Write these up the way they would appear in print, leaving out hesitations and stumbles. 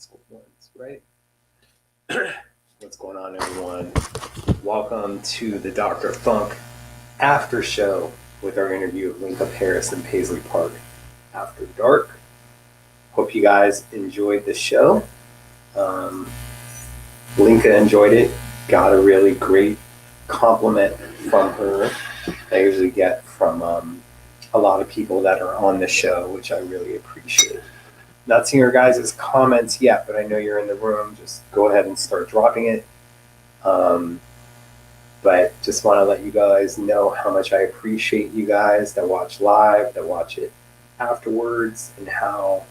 school ones, right? What's going on, everyone? Welcome to the Dr. Funk After Show with our interview of Lenka Paris and Paisley Park after dark. Hope you guys enjoyed the show. Um, Lenka enjoyed it, got a really great compliment from her. I usually get from a lot of people that are on the show, which I really appreciate. Not seeing your guys' comments yet, but I know you're in the room. Just go ahead and start dropping it. But just want to let you guys know how much I appreciate you guys that watch live, that watch it afterwards, and how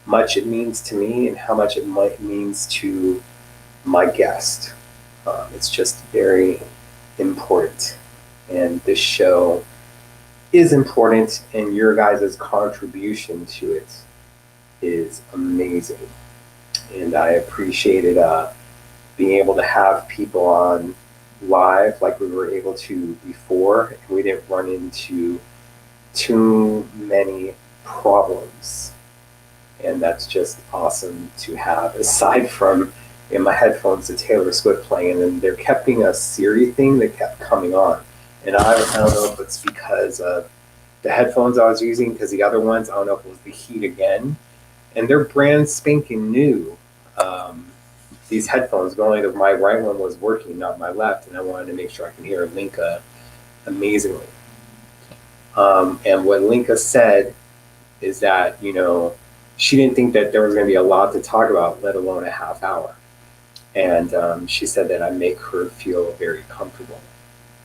much it means to me and how much it means to my guest. It's just very important. And this show is important, and your guys' contribution to it is amazing. And I appreciated being able to have people on live like we were able to before, and we didn't run into too many problems. And that's just awesome to have, aside from in my headphones the Taylor Swift playing, and then there kept being a Siri thing that kept coming on. And I don't know if it's because of the headphones I was using, because the other ones, I don't know if it was the heat again. And they're brand spanking new. These headphones, only my right one was working, not my left, and I wanted to make sure I can hear Lenka amazingly. And what Lenka said is that, she didn't think that there was going to be a lot to talk about, let alone a half hour. And she said that I make her feel very comfortable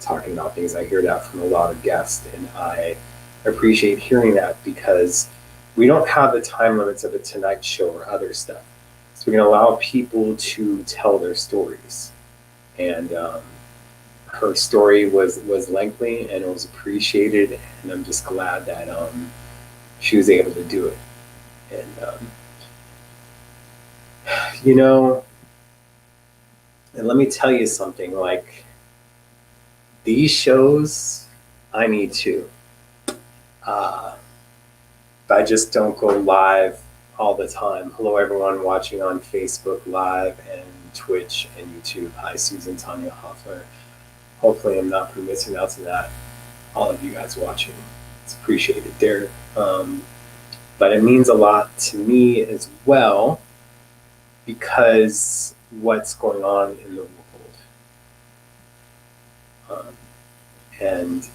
talking about things. I hear that from a lot of guests, and I appreciate hearing that, because we don't have the time limits of a Tonight Show or other stuff. So we can allow people to tell their stories. And her story was lengthy, and it was appreciated, and I'm just glad that she was able to do it. And and let me tell you something, like, these shows, I need to. I just don't go live all the time. Hello, everyone watching on Facebook Live and Twitch and YouTube. Hi, Susan, Tanya Hoffler. Hopefully I'm not missing out to that. All of you guys watching, it's appreciated there. But it means a lot to me as well, because what's going on in the world. And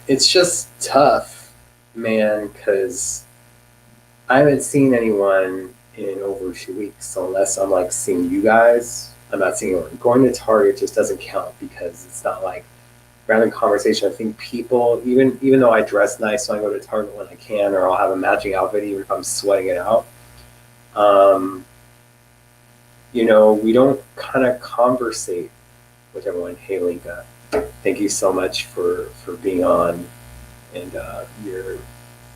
it's just tough, man, because I haven't seen anyone in over 2 weeks. So unless I'm like seeing you guys, I'm not seeing anyone. Going to Target just doesn't count, because it's not like random conversation. I think people, even though I dress nice, so I go to Target when I can, or I'll have a matching outfit even if I'm sweating it out. We don't kind of conversate with everyone. Hey, Lenka, thank you so much for being on, and your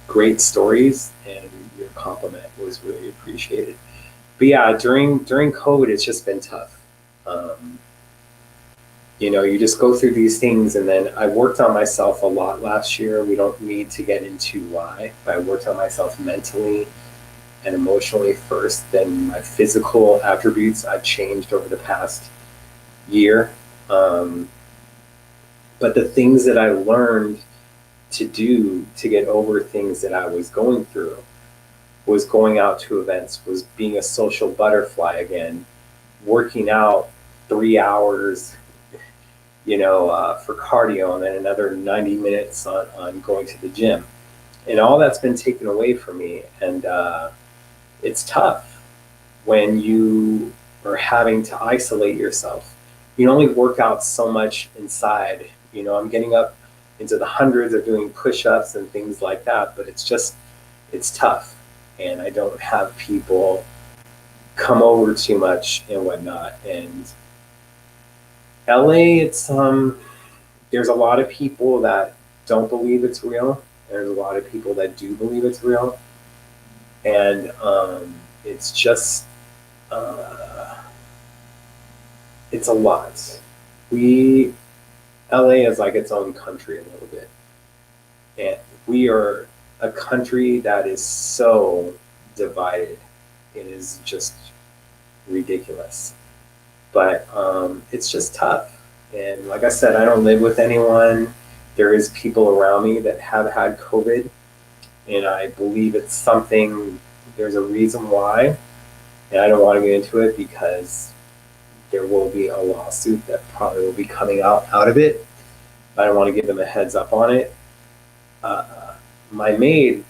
great stories and your compliment was really appreciated. But yeah, during COVID, it's just been tough. You just go through these things, and then I worked on myself a lot last year. We don't need to get into why, but I worked on myself mentally and emotionally first. Then my physical attributes I've changed over the past year. But the things that I learned to do to get over things that I was going through was going out to events, was being a social butterfly again, working out 3 hours, for cardio, and then another 90 minutes on going to the gym. And all that's been taken away from me. And it's tough when you are having to isolate yourself. You can only work out so much inside. I'm getting up into the hundreds of doing push-ups and things like that, but it's tough. And I don't have people come over too much and whatnot. And LA, it's there's a lot of people that don't believe it's real. There's a lot of people that do believe it's real. And it's just it's a lot. LA is like its own country a little bit. And we are a country that is so divided. It is just ridiculous. But it's just tough. And like I said, I don't live with anyone. There is people around me that have had COVID, and I believe it's something. There's a reason why, and I don't want to get into it because there will be a lawsuit that probably will be coming out of it. I don't want to give them a heads up on it. My maid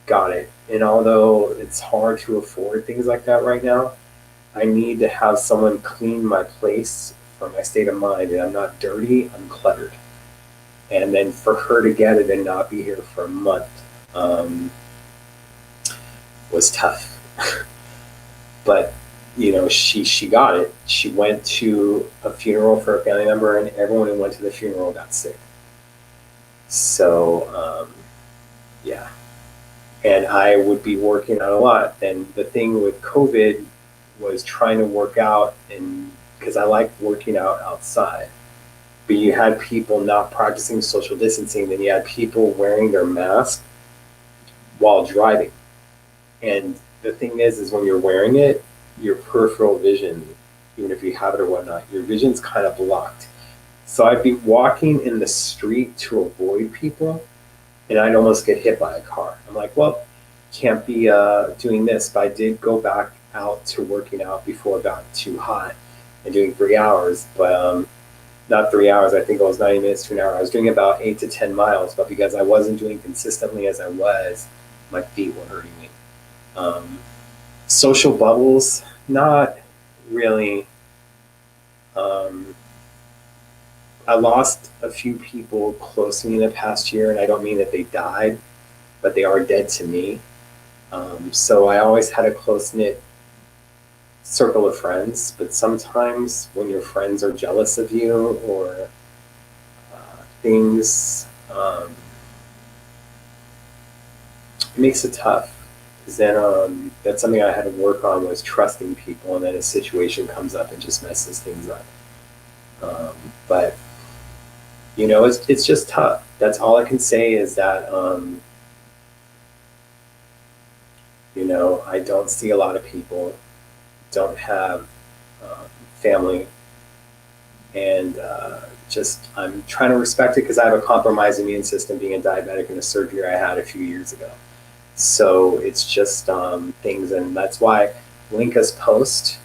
got it, and although it's hard to afford things like that right now, I need to have someone clean my place for my state of mind, and I'm not dirty, I'm cluttered. And then for her to get it and not be here for a month was tough. But she got it. She went to a funeral for a family member, and everyone who went to the funeral got sick. So yeah, and I would be working out a lot. And the thing with COVID was trying to work out, and because I like working out outside, but you had people not practicing social distancing, then you had people wearing their mask while driving. And the thing is when you're wearing it, your peripheral vision, even if you have it or whatnot, your vision's kind of blocked. So I'd be walking in the street to avoid people, and I'd almost get hit by a car. I'm like, well, can't be doing this. But I did go back out to working out before it got too hot and doing 3 hours, but not 3 hours. I think it was 90 minutes to an hour. I was doing about 8 to 10 miles, but because I wasn't doing consistently as I was, my feet were hurting me. Social bubbles, not really. I lost a few people close to me in the past year, and I don't mean that they died, but they are dead to me. So I always had a close-knit circle of friends, but sometimes when your friends are jealous of you or things, it makes it tough. Because then that's something I had to work on, was trusting people, and then a situation comes up and just messes things up. But it's just tough. That's all I can say is that I don't see a lot of people, don't have family, and just I'm trying to respect it because I have a compromised immune system, being a diabetic, and a surgery I had a few years ago. So it's just things, and that's why Lenka's post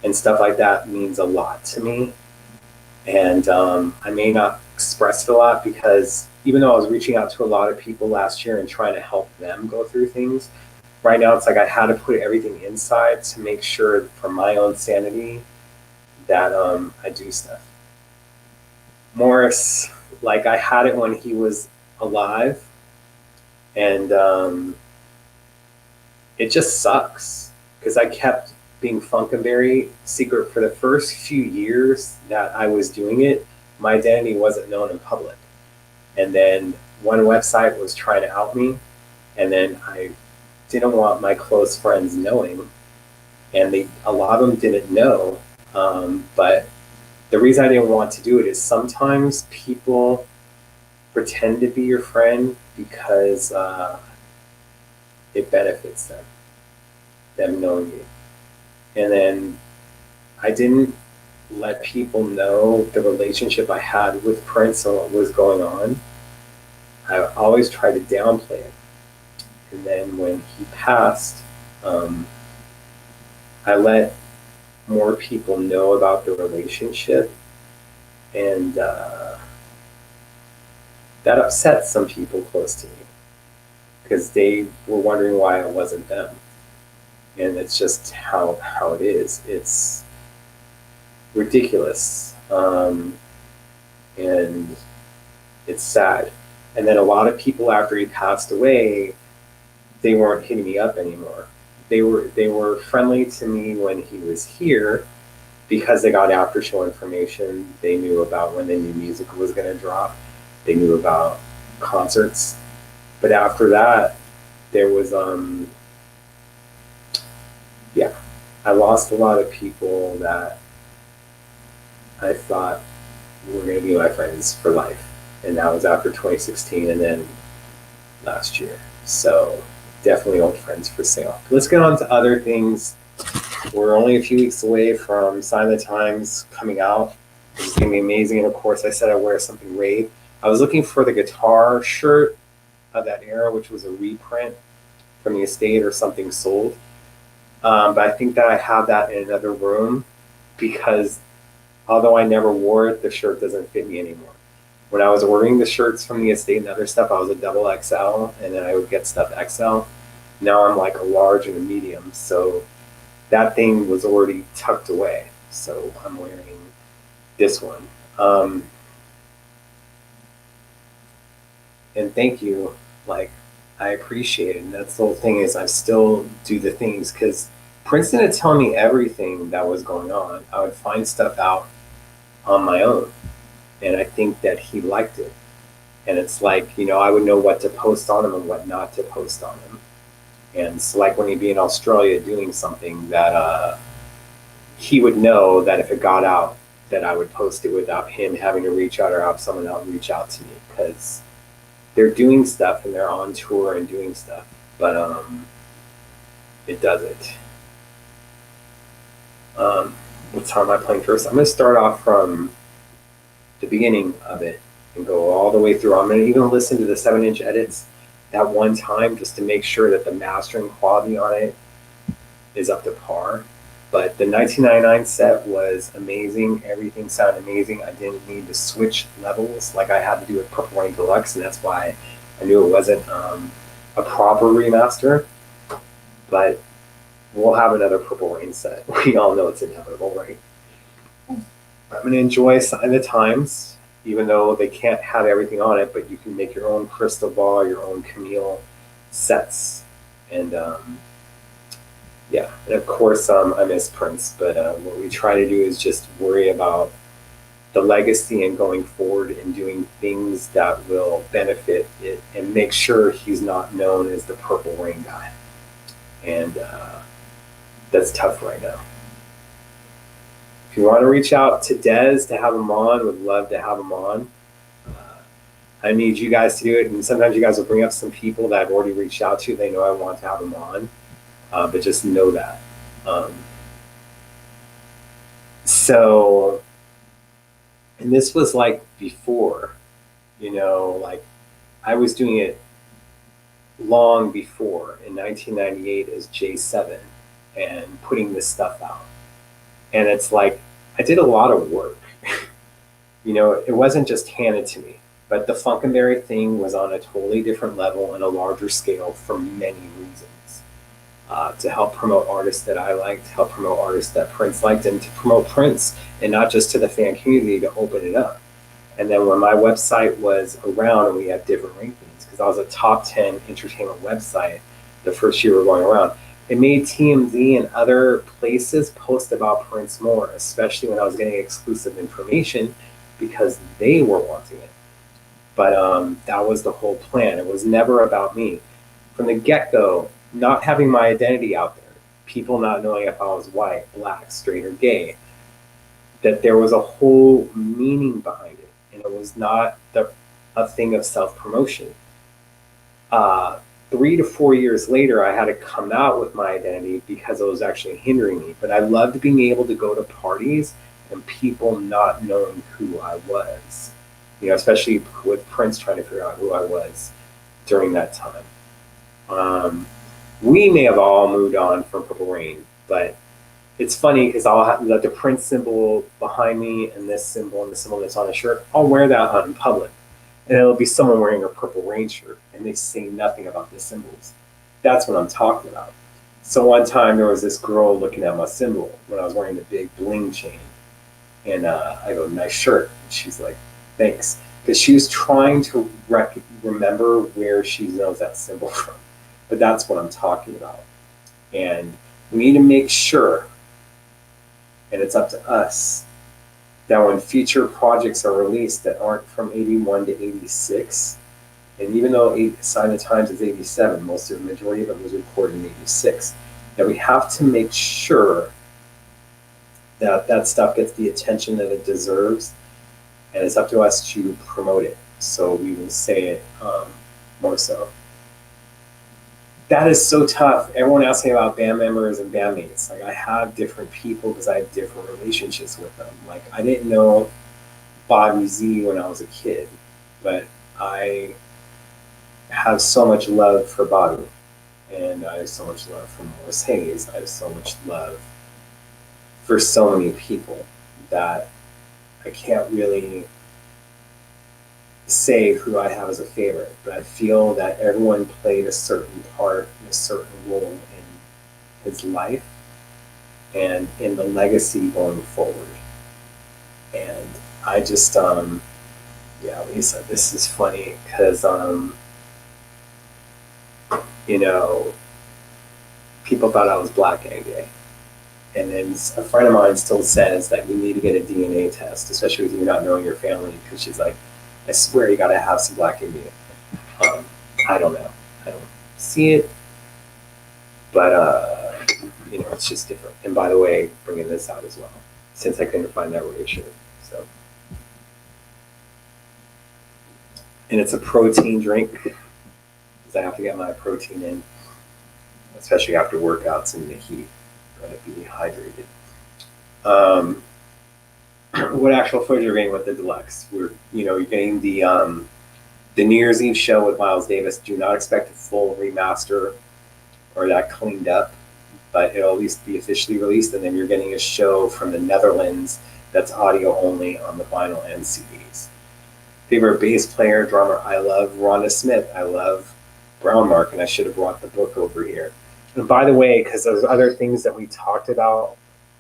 and stuff like that means a lot to me. And I may not express it a lot because even though I was reaching out to a lot of people last year and trying to help them go through things, right now it's like I had to put everything inside to make sure for my own sanity that I do stuff. Morris, like I had it when he was alive, and it just sucks because I kept being Funkenberry secret for the first few years that I was doing it. My identity wasn't known in public, and then one website was trying to out me, and then I didn't want my close friends knowing, and a lot of them didn't know. But the reason I didn't want to do it is sometimes people pretend to be your friend because it benefits them knowing you. And then I didn't let people know the relationship I had with Prince and what was going on. I always tried to downplay it. And then when he passed, I let more people know about the relationship, and that upset some people close to me because they were wondering why it wasn't them. And it's just how it is. It's ridiculous, and it's sad. And then a lot of people after he passed away, they weren't hitting me up anymore. They were friendly to me when he was here because they got Aftershow information. They knew about when the new music was going to drop. They knew about concerts. But after that, there was I lost a lot of people that I thought were going to be my friends for life. And that was after 2016 and then last year. So definitely old friends for sale. Let's get on to other things. We're only a few weeks away from Sign of the Times coming out. It's going to be amazing. And of course, I said I wear something rave. I was looking for the guitar shirt of that era, which was a reprint from the estate or something sold. But I think that I have that in another room because although I never wore it, the shirt doesn't fit me anymore. When I was ordering the shirts from the estate and other stuff, I was a double XL, and then I would get stuff XL. Now I'm like a large and a medium, so that thing was already tucked away. So I'm wearing this one. And thank you. Like, I appreciate it. And that's the whole thing is I still do the things because Prince didn't tell me everything that was going on. I would find stuff out on my own. And I think that he liked it. And it's like, I would know what to post on him and what not to post on him. And it's like when he'd be in Australia doing something that he would know that if it got out, that I would post it without him having to reach out or have someone else reach out to me because they're doing stuff and they're on tour and doing stuff. But it doesn't. What time am I playing first? I'm going to start off from the beginning of it and go all the way through. I'm going to even listen to the 7-inch edits that one time just to make sure that the mastering quality on it is up to par. But the 1999 set was amazing. Everything sounded amazing. I didn't need to switch levels like I had to do with Purple Rain Deluxe, and that's why I knew it wasn't a proper remaster. But we'll have another Purple Rain set. We all know it's inevitable, right? I'm going to enjoy Sign of the Times, even though they can't have everything on it, but you can make your own crystal ball, your own Camille sets. And yeah, and of course I miss Prince, but what we try to do is just worry about the legacy and going forward and doing things that will benefit it and make sure he's not known as the Purple Rain guy. And that's tough right now. If you want to reach out to Dez to have him on, would love to have him on. I need you guys to do it, and sometimes you guys will bring up some people that I've already reached out to. They know I want to have them on, but just know that. So, and this was like before, like I was doing it long before in 1998 as J7 and putting this stuff out. And it's like, I did a lot of work. It wasn't just handed to me, but the Funkenberry thing was on a totally different level and a larger scale for many reasons. To help promote artists that I liked, help promote artists that Prince liked, and to promote Prince, and not just to the fan community, to open it up. And then when my website was around and we had different rankings, because I was a top 10 entertainment website the first year we were going around, it made TMZ and other places post about Prince more, especially when I was getting exclusive information because they were wanting it. But that was the whole plan. It was never about me. From the get-go, not having my identity out there, people not knowing if I was white, black, straight, or gay, that there was a whole meaning behind it. And it was not a thing of self-promotion. 3 to 4 years later, I had to come out with my identity because it was actually hindering me. But I loved being able to go to parties and people not knowing who I was. Especially with Prince trying to figure out who I was during that time. We may have all moved on from Purple Rain, but it's funny because I'll have the Prince symbol behind me and this symbol and the symbol that's on the shirt. I'll wear that out in public. And it'll be someone wearing a Purple Rain shirt, and they say nothing about the symbols. That's what I'm talking about. So one time there was this girl looking at my symbol when I was wearing the big bling chain. And I go, nice shirt. And she's like, thanks. Because she was trying to remember where she knows that symbol from. But that's what I'm talking about. And we need to make sure, and it's up to us, that when future projects are released that aren't from 81 to 86, and even though Sign of the Times is 87, most of the majority of it was recorded in 86, that we have to make sure that that stuff gets the attention that it deserves, and it's up to us to promote it. So we will say it more so. that is so tough. Everyone asks me about band members and bandmates. Like I have different people because I have different relationships with them. Like I didn't know Bobby Z when I was a kid, but I have so much love for Bobby, and I have so much love for Morris Hayes. I have so much love for so many people that I can't really say who I have as a favorite, but I feel that everyone played a certain part and a certain role in his life and in the legacy going forward. And I just, yeah, Lisa, this is funny because, you know, people thought I was black and gay. And then a friend of mine still says that you need to get a DNA test, especially with you not knowing your family, because she's like, I swear you got to have some black in you. I don't know. I don't see it. But, you know, it's just different. And by the way, bringing this out as well, since I couldn't find that ratio. So, and it's a protein drink, because I have to get my protein in, especially after workouts in the heat. Gotta be hydrated. What actual footage are you getting with the deluxe? You're getting the New Year's Eve show with Miles Davis. Do not expect a full remaster or that cleaned up, but it'll at least be officially released. And then you're getting a show from the Netherlands that's audio only on the vinyl and CDs. Favorite bass player, drummer, I love Rhonda Smith. I love Brown Mark, and I should have brought the book over here. And by the way, because there's other things that we talked about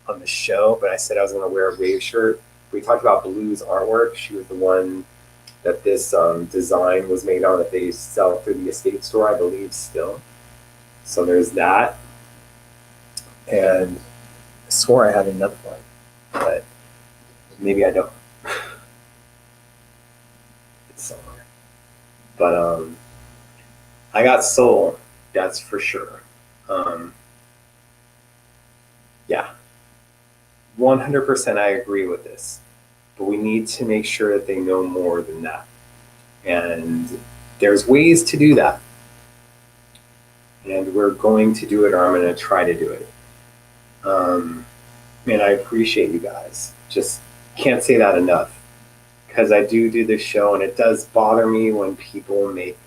on the show, but I said I was going to wear a rave shirt. We talked about Blue's artwork. She was the one that this design was made on that they sell through the estate store, I believe, still. So there's that. And I swore I had another one, but maybe I don't. It's somewhere. But I got soul, that's for sure. Yeah, 100% I agree with this, but we need to make sure that they know more than that. And there's ways to do that. And we're going to do it, or I'm going to try to do it. And I appreciate you guys. Just can't say that enough. Because I do this show, and it does bother me when people make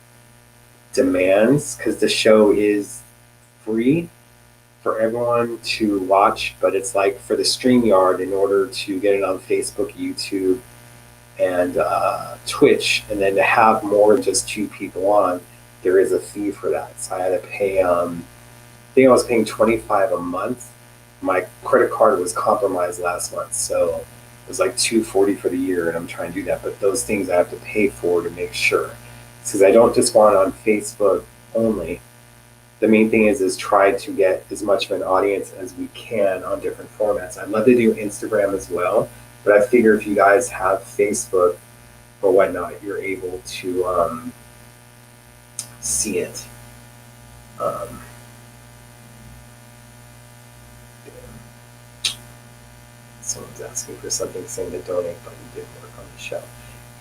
demands, because the show is free for everyone to watch, but it's like for the StreamYard, in order to get it on Facebook, YouTube, and Twitch, and then to have more than just 2 people on, there is a fee for that. So I had to pay, I think I was paying $25 a month. My credit card was compromised last month, so it was like $240 for the year, and I'm trying to do that. But those things I have to pay for to make sure, because I don't just want it on Facebook only. The main thing is try to get as much of an audience as we can on different formats. I'd love to do Instagram as well, but I figure if you guys have Facebook or whatnot, you're able to see it. Someone's asking for something, saying to donate, but we didn't work on the show.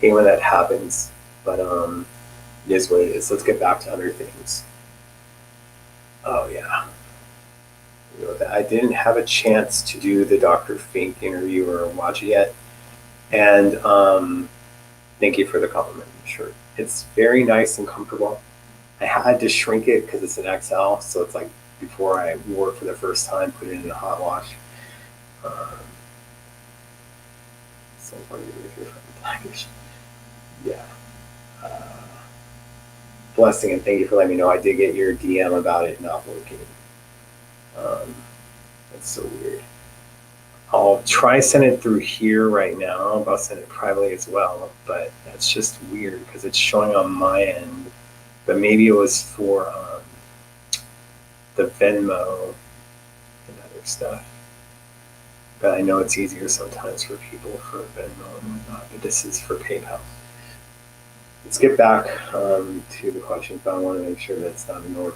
Hey, when that happens, but it is what it is. Let's get back to other things. Oh yeah. I didn't have a chance to do the Dr. Fink interview or watch it yet. And thank you for the compliment shirt. It's very nice and comfortable. I had to shrink it because it's an XL, so it's like before I wore it for the first time, put it in a hot wash. So funny to hear from Blackish. Yeah. Blessing, and thank you for letting me know. I did get your DM about it not working. That's so weird. I'll try send it through here right now. I'll send it privately as well, but that's just weird because it's showing on my end. But maybe it was for the Venmo and other stuff. But I know it's easier sometimes for people for Venmo and whatnot, but this is for PayPal. Let's get back to the questions, but I want to make sure that's not ignored.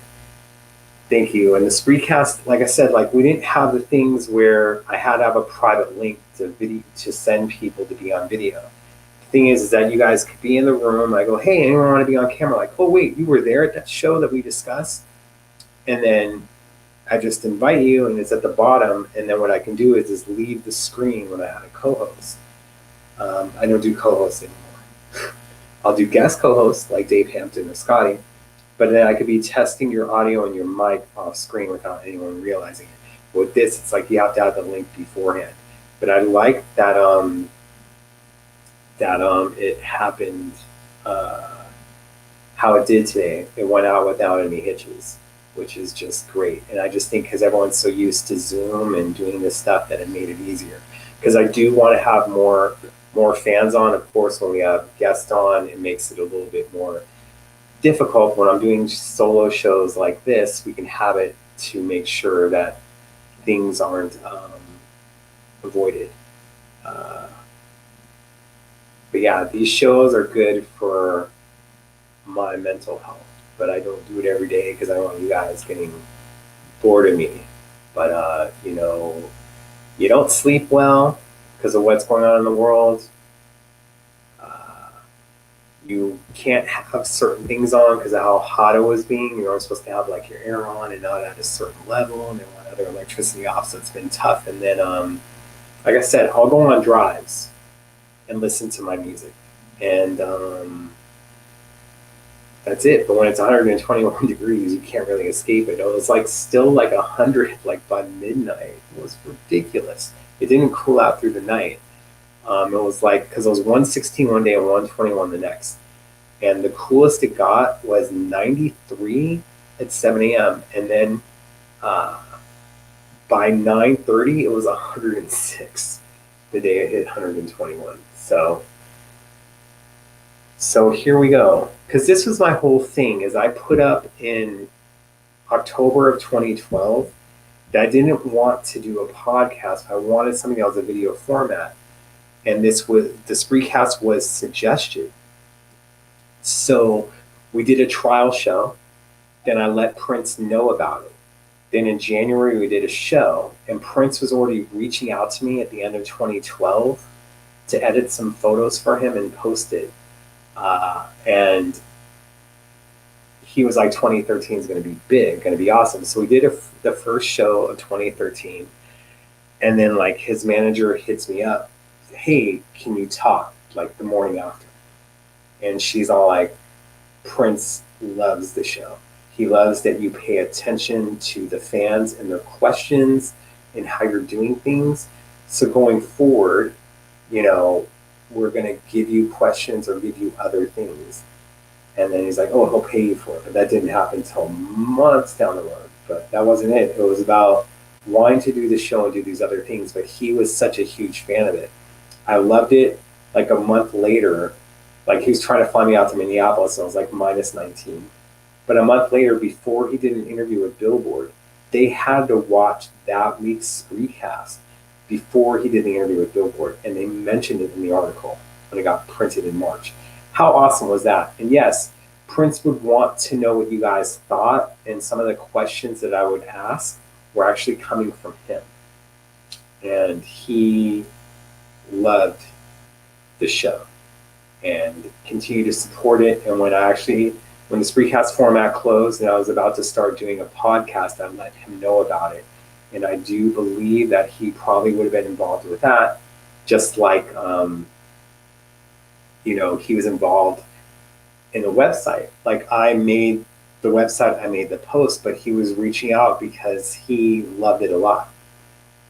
Thank you. And the Spreecast, like I said, like we didn't have the things where I had to have a private link to video to send people to be on video. The thing is that you guys could be in the room. I go, hey, anyone want to be on camera? Like, oh wait, you were there at that show that we discussed? and then I just invite you, and it's at the bottom. And then what I can do is just leave the screen when I had a co-host. I don't do co-hosts anymore. I'll do guest co-hosts like Dave Hampton or Scotty, but then I could be testing your audio and your mic off screen without anyone realizing it. With this, it's like you have to have the link beforehand. But I like that it happened how it did today. It went out without any hitches, which is just great. And I just think because everyone's so used to Zoom and doing this stuff that it made it easier. Because I do want to have more fans on. Of course, when we have guests on, it makes it a little bit more difficult. When I'm doing solo shows like this, we can have it to make sure that things aren't avoided. But yeah, these shows are good for my mental health, but I don't do it every day because I don't want you guys getting bored of me. But you don't sleep well because of what's going on in the world. You can't have certain things on because of how hot it was being. You're only supposed to have like your air on and not at a certain level, and they want other electricity off, so it's been tough. And then, like I said, I'll go on drives and listen to my music, and that's it. But when it's 121 degrees, you can't really escape it. It was like still like 100 like by midnight. It was ridiculous. It didn't cool out through the night. It was like, because it was 116 one day and 121 the next. And the coolest it got was 93 at 7 a.m. And then by 9:30, it was 106 the day it hit 121. So here we go. Because this was my whole thing, is I put up in October of 2012 that I didn't want to do a podcast. I wanted something else, a video format. And this Spreecast was suggested. So we did a trial show. Then I let Prince know about it. Then in January, we did a show. And Prince was already reaching out to me at the end of 2012 to edit some photos for him and post it. And he was like, 2013 is going to be big, going to be awesome. So we did the first show of 2013. And then like his manager hits me up. Hey, can you talk like the morning after? And she's all like, Prince loves the show. He loves that you pay attention to the fans and their questions and how you're doing things. So going forward, we're going to give you questions or give you other things. And then he's like, oh, he'll pay you for it. But that didn't happen until months down the road. But that wasn't it. It was about wanting to do the show and do these other things. But he was such a huge fan of it. I loved it. Like a month later, like he was trying to fly me out to Minneapolis, and I was like minus 19. But a month later, before he did an interview with Billboard, they had to watch that week's Spreecast before he did the interview with Billboard, and they mentioned it in the article when it got printed in March. How awesome was that? And yes, Prince would want to know what you guys thought, and some of the questions that I would ask were actually coming from him. And he loved the show and continued to support it. And when the Spreecast format closed and I was about to start doing a podcast, I let him know about it. And I do believe that he probably would have been involved with that, just like, he was involved in the website. Like I made the website, I made the post, but he was reaching out because he loved it a lot.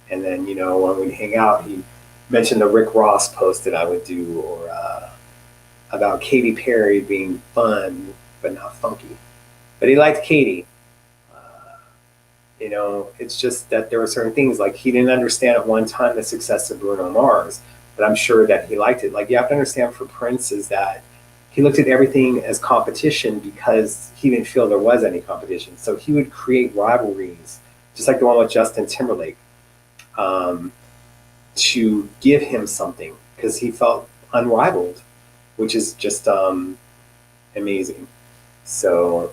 And then, when we'd hang out, he mentioned the Rick Ross post that I would do, or about Katy Perry being fun but not funky. But he liked Katy. It's just that there were certain things, like he didn't understand at one time the success of Bruno Mars, but I'm sure that he liked it. Like you have to understand for Prince is that he looked at everything as competition because he didn't feel there was any competition. So he would create rivalries, just like the one with Justin Timberlake, to give him something because he felt unrivaled, which is just amazing. So,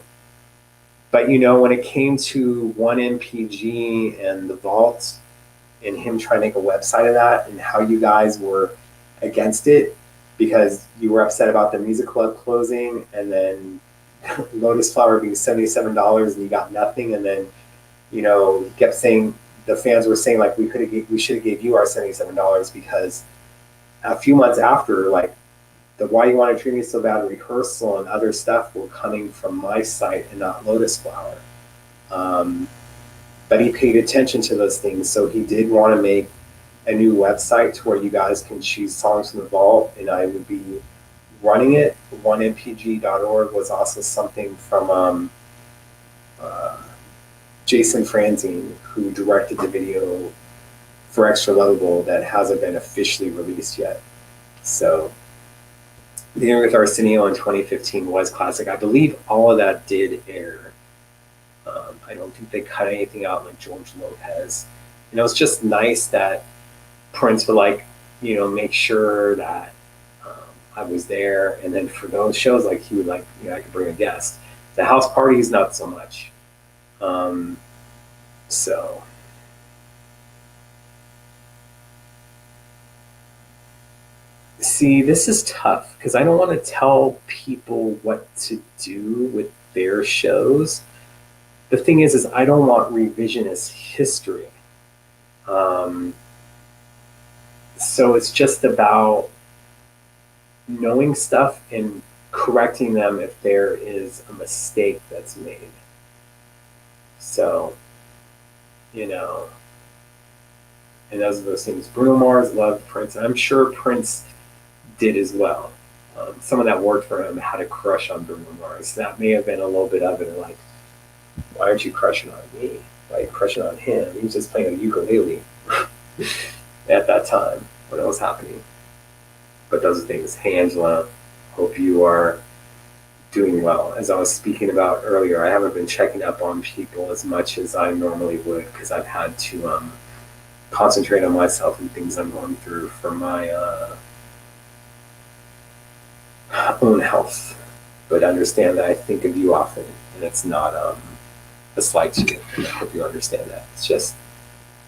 but when it came to 1MPG and the vault and him trying to make a website of that and how you guys were against it because you were upset about the music club closing, and then Lotus Flower being $77 and you got nothing, and then he kept saying, the fans were saying like we should have gave you our $77 because a few months after, like, the Why You Want to Treat Me So Bad rehearsal and other stuff were coming from my site and not Lotus Flower. But he paid attention to those things, so he did want to make a new website to where you guys can choose songs from the vault, and I would be running it. OneMPG.org was also something from Jason Franzine, who directed the video for Extra Lovable that hasn't been officially released yet. So the Interview with Arsenio in 2015 was classic. I believe all of that did air. I don't think they cut anything out like George Lopez. And it was just nice that Prince would make sure that I was there. And then for those shows, like he would I could bring a guest. The house parties, not so much. So see, this is tough because I don't want to tell people what to do with their shows. The thing is I don't want revisionist history. So it's just about knowing stuff and correcting them if there is a mistake that's made. So, and those are those things. Bruno Mars loved Prince. I'm sure Prince did as well. Someone that worked for him had a crush on Bruno Mars. That may have been a little bit of it, like, why aren't you crushing on me? Why are you crushing on him? He was just playing a ukulele at that time when it was happening. But those things. Hey, Angela, hope you are doing well. As I was speaking about earlier, I haven't been checking up on people as much as I normally would because I've had to concentrate on myself and things I'm going through for my own health. But understand that I think of you often, and it's not a slight to you. And I hope you understand that. It's just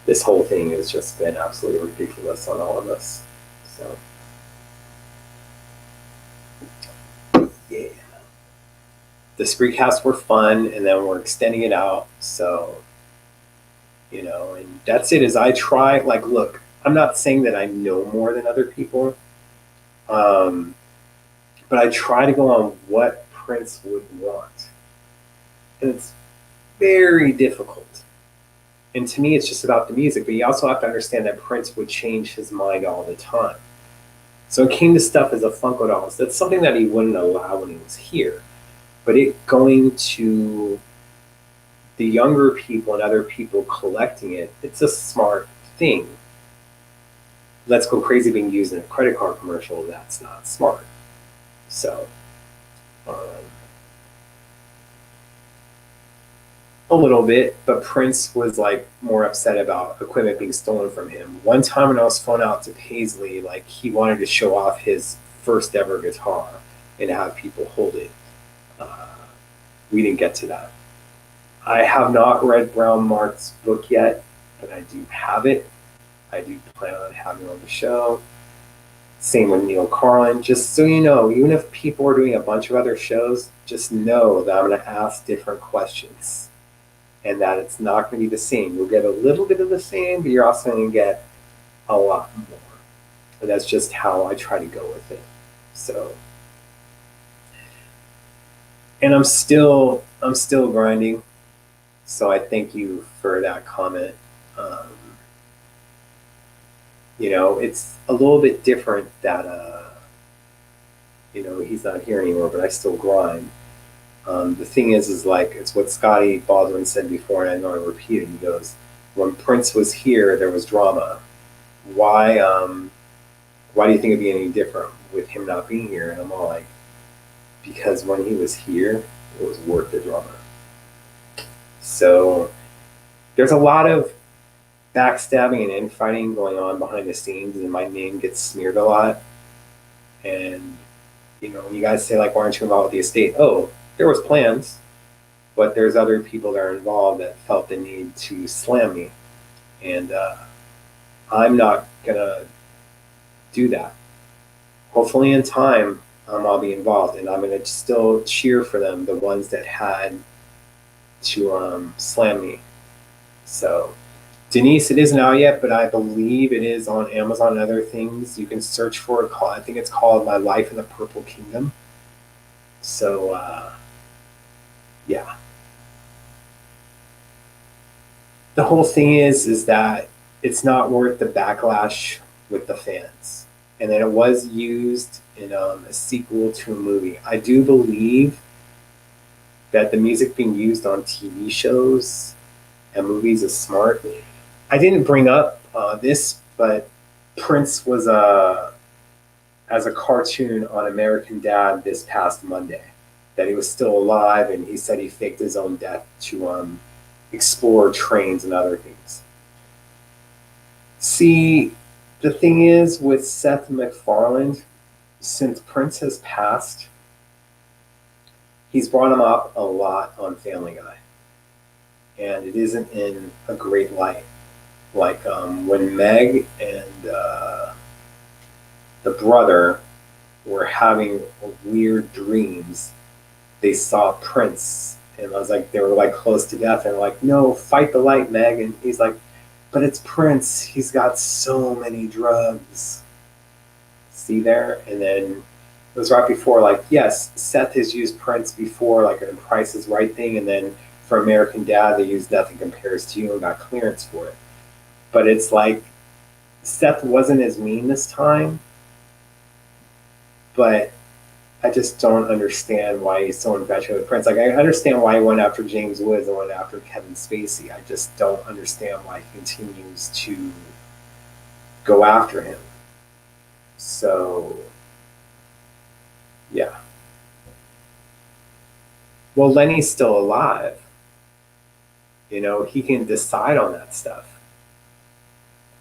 this whole thing has just been absolutely ridiculous on all of us. So yeah. The Spreecasts were fun, and then we're extending it out. So, and that's it. As I try, look, I'm not saying that I know more than other people, but I try to go on what Prince would want. And it's very difficult. And to me, it's just about the music, but you also have to understand that Prince would change his mind all the time. So it came to stuff as a Funko Dolls. That's something that he wouldn't allow when he was here. But it going to the younger people and other people collecting it, it's a smart thing. Let's Go Crazy being used in a credit card commercial, that's not smart. So, a little bit, but Prince was more upset about equipment being stolen from him. One time when I was flown out to Paisley, he wanted to show off his first ever guitar and have people hold it. We didn't get to that. I have not read Brown Mark's book yet, but I do have it. I do plan on having it on the show. Same with Neil Carlin. Just so you know, even if people are doing a bunch of other shows, just know that I'm going to ask different questions and that it's not going to be the same. You'll get a little bit of the same, but you're also going to get a lot more. And that's just how I try to go with it. So, and I'm still grinding. So I thank you for that comment. It's a little bit different that, he's not here anymore, but I still grind. The thing is it's what Scotty Baldwin said before, and I know I repeat it. He goes, when Prince was here, there was drama. Why do you think it'd be any different with him not being here? And I'm all like, because when he was here, it was worth the drama. So there's a lot of backstabbing and infighting going on behind the scenes, and my name gets smeared a lot. And when you guys say why aren't you involved with the estate? Oh, there was plans, but there's other people that are involved that felt the need to slam me, and I'm not gonna do that. Hopefully in time, I'll be involved, and I'm gonna still cheer for them, the ones that had to slam me. So Denise, it isn't out yet, but I believe it is on Amazon and other things. You can search for it. I think it's called My Life in the Purple Kingdom. So yeah, the whole thing is that it's not worth the backlash with the fans. And then it was used in a sequel to a movie. I do believe that the music being used on TV shows and movies is smart. I didn't bring up this, but Prince was as a cartoon on American Dad this past Monday. That he was still alive, and he said he faked his own death to explore trains and other things. See, the thing is with Seth MacFarlane, since Prince has passed, he's brought him up a lot on Family Guy, and it isn't in a great light. Like when Meg and the brother were having weird dreams, they saw Prince, and I was like, they were like close to death, and like, no, fight the light, Meg, and he's like, but it's Prince. He's got so many drugs. See there, and then it was right before, like, yes, Seth has used Prince before, like in Price is Right thing, and then for American Dad, they used Nothing Compares to You and got clearance for it. But it's like Seth wasn't as mean this time, but I just don't understand why he's so infatuated with Prince. Like, I understand why he went after James Woods and went after Kevin Spacey. I just don't understand why he continues to go after him. So, yeah. Well, Lenny's still alive. You know, he can decide on that stuff.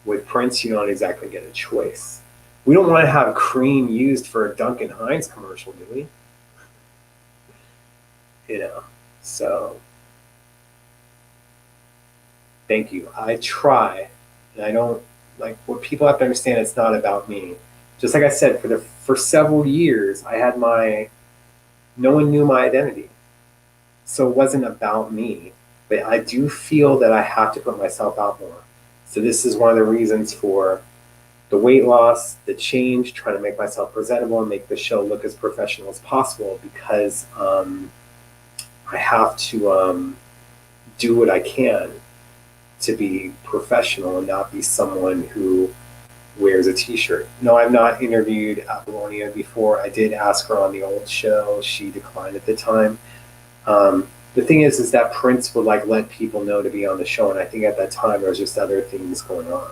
With Prince, you don't exactly get a choice. We don't want to have cream used for a Duncan Hines commercial, do we? You know, so thank you. I try, and I don't like what people have to understand. It's not about me. Just like I said, for several years, I had no one knew my identity, so it wasn't about me. But I do feel that I have to put myself out more. So this is one of the reasons for the weight loss, the change, trying to make myself presentable and make the show look as professional as possible, because I have to do what I can to be professional and not be someone who wears a t-shirt. No, I've not interviewed Apollonia before. I did ask her on the old show. She declined at the time. The thing is that Prince would like let people know to be on the show, and I think at that time there was just other things going on.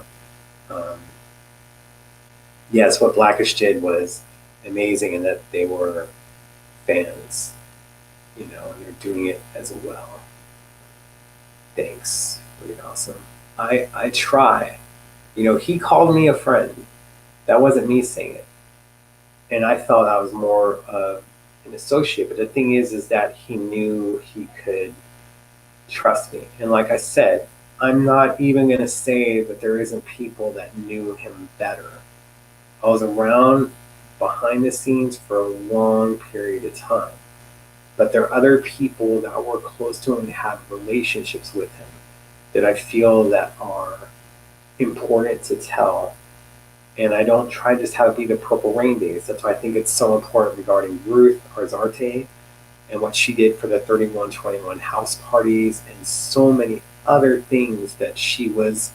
Yes, what Blackish did was amazing in that they were fans, you know, and they're doing it as well. Thanks, really awesome. I try. You know, he called me a friend. That wasn't me saying it, and I felt I was more an associate. But the thing is that he knew he could trust me, and like I said, I'm not even going to say that there isn't people that knew him better. I was around behind the scenes for a long period of time, but there are other people that were close to him and have relationships with him that I feel that are important to tell. And I don't try to just have it be the Purple Rain days. That's why I think it's so important regarding Ruth Arzate and what she did for the 3121 house parties and so many other things that she was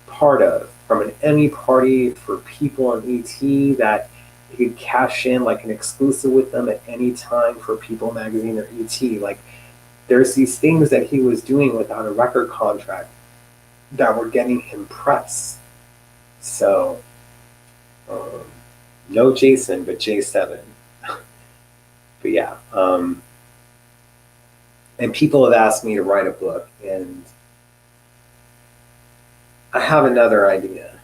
part of, from an Emmy party for people on ET that you could cash in like an exclusive with them at any time for People Magazine or ET. Like, there's these things that he was doing without a record contract that were getting him press. So, no Jason, but J7. But yeah, and people have asked me to write a book, and I have another idea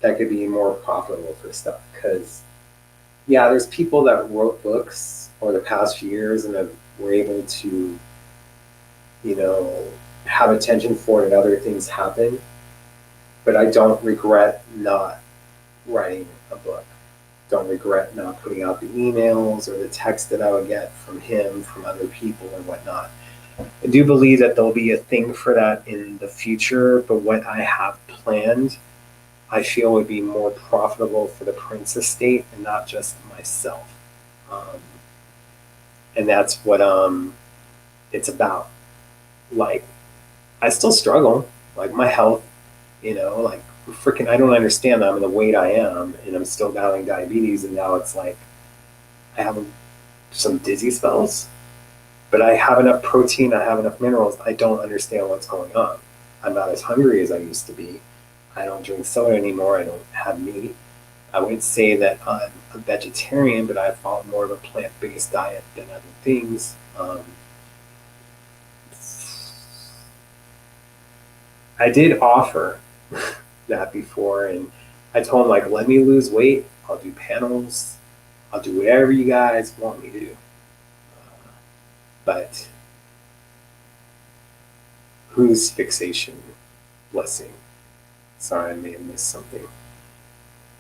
that could be more profitable for stuff. Because, yeah, there's people that wrote books over the past few years and were able to, you know, have attention for it and other things happen. But I don't regret not writing a book. don't regret not putting out the emails or the texts that I would get from him, from other people, and whatnot. I do believe that there'll be a thing for that in the future, but what I have planned, I feel would be more profitable for the Prince estate and not just myself. Um, and that's what it's about. Like, I still struggle. Like, my health, like, freaking, I don't understand that I'm in the weight I am, and I'm still battling diabetes, and now it's like I have some dizzy spells, but I have enough protein, I have enough minerals. I don't understand what's going on. I'm not as hungry as I used to be. I don't drink soda anymore. I don't have meat. I would say that I'm a vegetarian, but I follow more of a plant-based diet than other things. I did offer that before, and I told him, like, let me lose weight. I'll do panels. I'll do whatever you guys want me to do. But whose fixation? Blessing. Sorry, I may have missed something.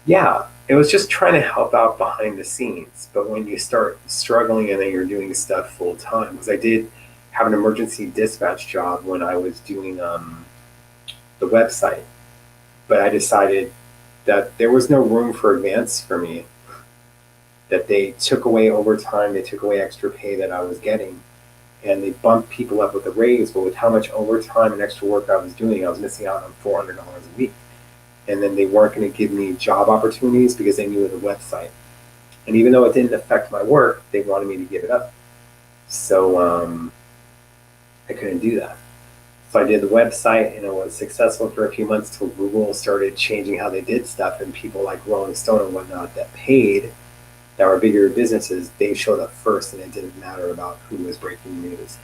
Yeah, it was just trying to help out behind the scenes. But when you start struggling and then you're doing stuff full time, because I did have an emergency dispatch job when I was doing the website, but I decided that there was no room for advance for me. That they took away overtime, they took away extra pay that I was getting, and they bumped people up with a raise. But with how much overtime and extra work I was doing, I was missing out on $400 a week. And then they weren't going to give me job opportunities because they knew the website. And even though it didn't affect my work, they wanted me to give it up. So I couldn't do that. So I did the website, and it was successful for a few months till Google started changing how they did stuff, and people like Rolling Stone and whatnot that paid, that were bigger businesses, they showed up first, and it didn't matter about who was breaking news.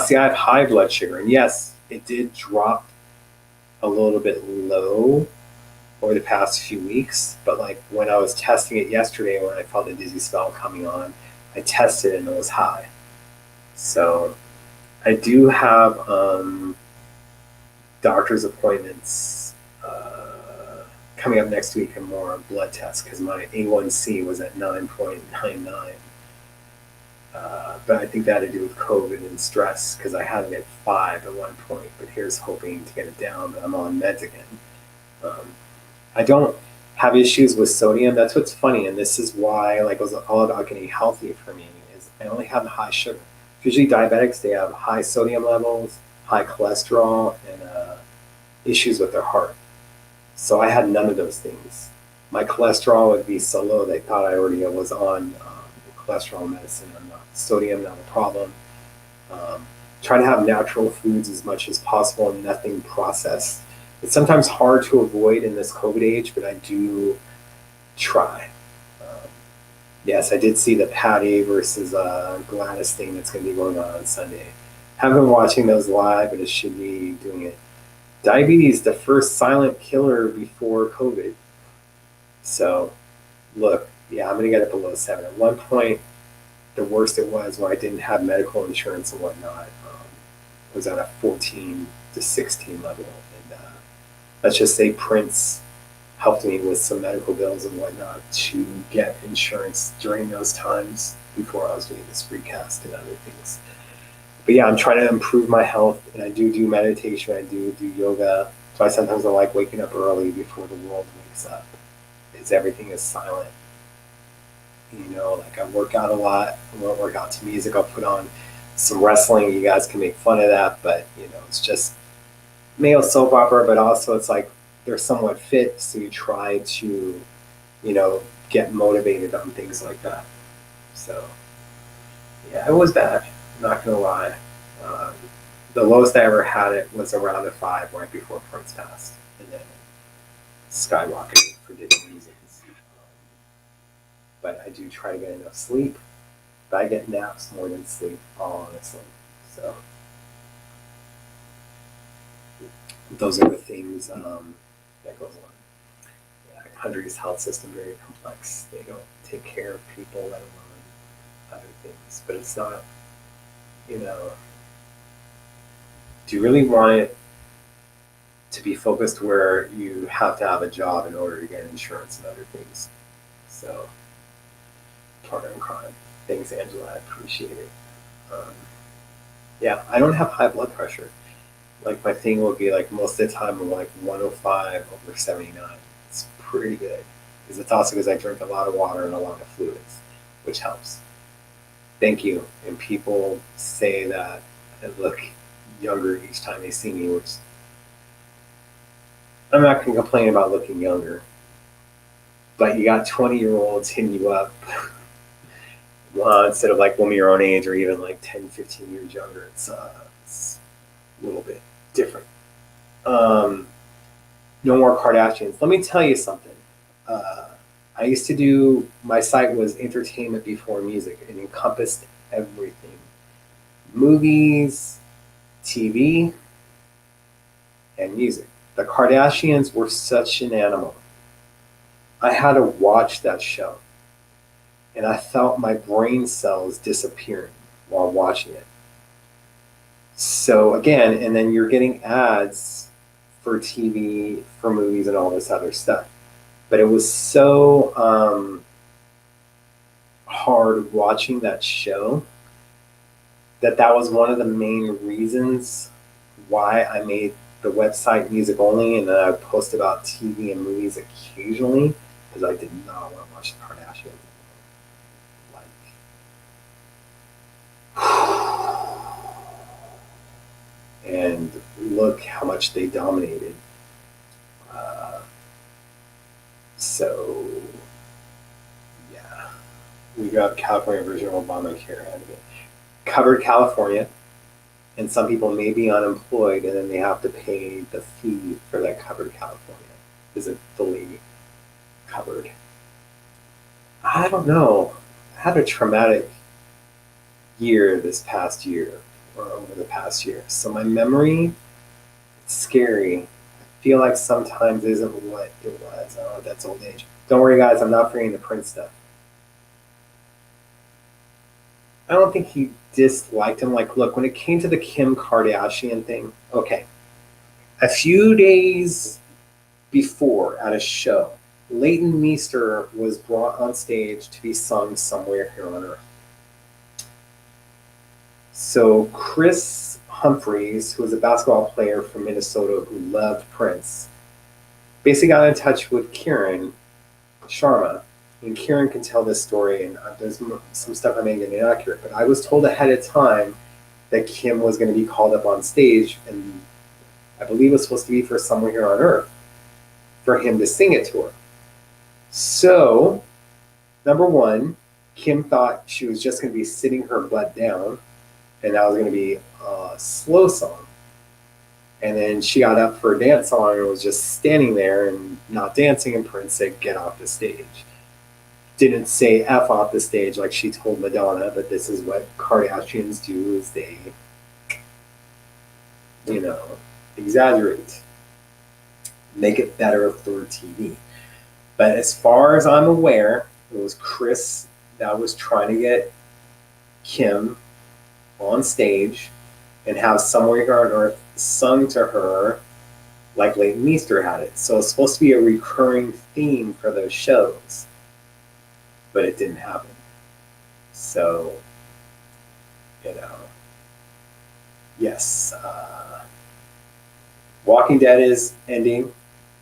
See, I have high blood sugar, and yes, it did drop a little bit low over the past few weeks, but like when I was testing it yesterday, when I felt a dizzy spell coming on, I tested it and it was high. So I do have doctor's appointments coming up next week and more blood tests because my A1C was at 9.99. But I think that had to do with COVID and stress because I had it at 5 at one point, but here's hoping to get it down, but I'm on meds again. Um, I don't have issues with sodium. That's what's funny, and this is why like it was all about getting healthy for me is I only have the high sugar. Usually diabetics, they have high sodium levels, high cholesterol, and issues with their heart. So I had none of those things. My cholesterol would be so low they thought I already was on cholesterol medicine. I'm not. Sodium, not a problem. Um, Try to have natural foods as much as possible and nothing processed. It's sometimes hard to avoid in this COVID age, but I do try. Um, yes, I did see the Patty versus Gladys thing that's going to be going on Sunday. Haven't been watching those live, but it should be doing it. Diabetes, the first silent killer before COVID. So, look, yeah, I'm going to get it below 7. At one point, the worst it was when I didn't have medical insurance and whatnot was at a 14 to 16 level. And let's just say Prince helped me with some medical bills and whatnot to get insurance during those times before I was doing this recast and other things. But yeah, I'm trying to improve my health, and I do meditation, I do yoga. So sometimes I like waking up early before the world wakes up because everything is silent. Like I work out a lot. I won't work out to music. I'll put on some wrestling. You guys can make fun of that, but it's just male soap opera. But also, it's like they're somewhat fit, so you try to, get motivated on things like that. So yeah, it was bad. I'm not gonna lie. Um, the lowest I ever had it was around a 5 right before Prince passed, and then skyrocketed for different reasons. But I do try to get enough sleep. But I get naps more than sleep, all honestly. So those are the things that goes on. Yeah, country's health system very complex. They don't take care of people, let alone other things. But it's not, you know. Do you really want it to be focused where you have to have a job in order to get insurance and other things? So, partner in crime. Thanks, Angela. I appreciate it. Um, yeah, I don't have high blood pressure. Like my thing will be like most of the time I'm like 105 over 79. It's pretty good. Because it's also because I drink a lot of water and a lot of fluids, which helps. Thank you. And people say that I look younger each time they see me, which I'm not going to complain about looking younger. But you got 20-year-olds hitting you up instead of like women your own age or even like 10, 15 years younger. It's a little bit different. No more Kardashians. Let me tell you something. Uh, I used to do, my site was entertainment before music. It encompassed everything: movies, TV, and music. The Kardashians were such an animal. I had to watch that show, and I felt my brain cells disappearing while watching it. So, again, and then you're getting ads for TV, for movies, and all this other stuff. But it was so hard watching that show that was one of the main reasons why I made the website music only, and then I post about TV and movies occasionally because I did not want to watch the Kardashians. Like, and look how much they dominated. Uh, so, yeah, we got California version of Obamacare out of it. Covered California, and some people may be unemployed and then they have to pay the fee for that covered California. Isn't fully covered. I don't know. I had a traumatic year this past year or over the past year. So my memory, it's scary. I feel like sometimes isn't what it was. Oh, that's old age. Don't worry, guys. I'm not forgetting the Prince stuff. I don't think he disliked him. Like, look, when it came to the Kim Kardashian thing, okay. A few days before at a show, Leighton Meester was brought on stage to be sung Somewhere Here on Earth. So Chris Humphries, who was a basketball player from Minnesota who loved Prince, basically got in touch with Kieran Sharma. And Kieran can tell this story, and there's some stuff I may get inaccurate, but I was told ahead of time that Kim was going to be called up on stage, and I believe it was supposed to be for Somewhere Here on Earth, for him to sing it to her. So, number one, Kim thought she was just going to be sitting her butt down, and that was going to be a slow song. And then she got up for a dance song and was just standing there and not dancing, and Prince said, "Get off the stage." Didn't say F off the stage like she told Madonna, but this is what Kardashians do, is they, exaggerate. Make it better for TV. But as far as I'm aware, it was Chris that was trying to get Kim on stage and have Somewhere Here on Earth sung to her like Leighton Meester had it. So it's supposed to be a recurring theme for those shows. But it didn't happen. So, yes. Walking Dead is ending.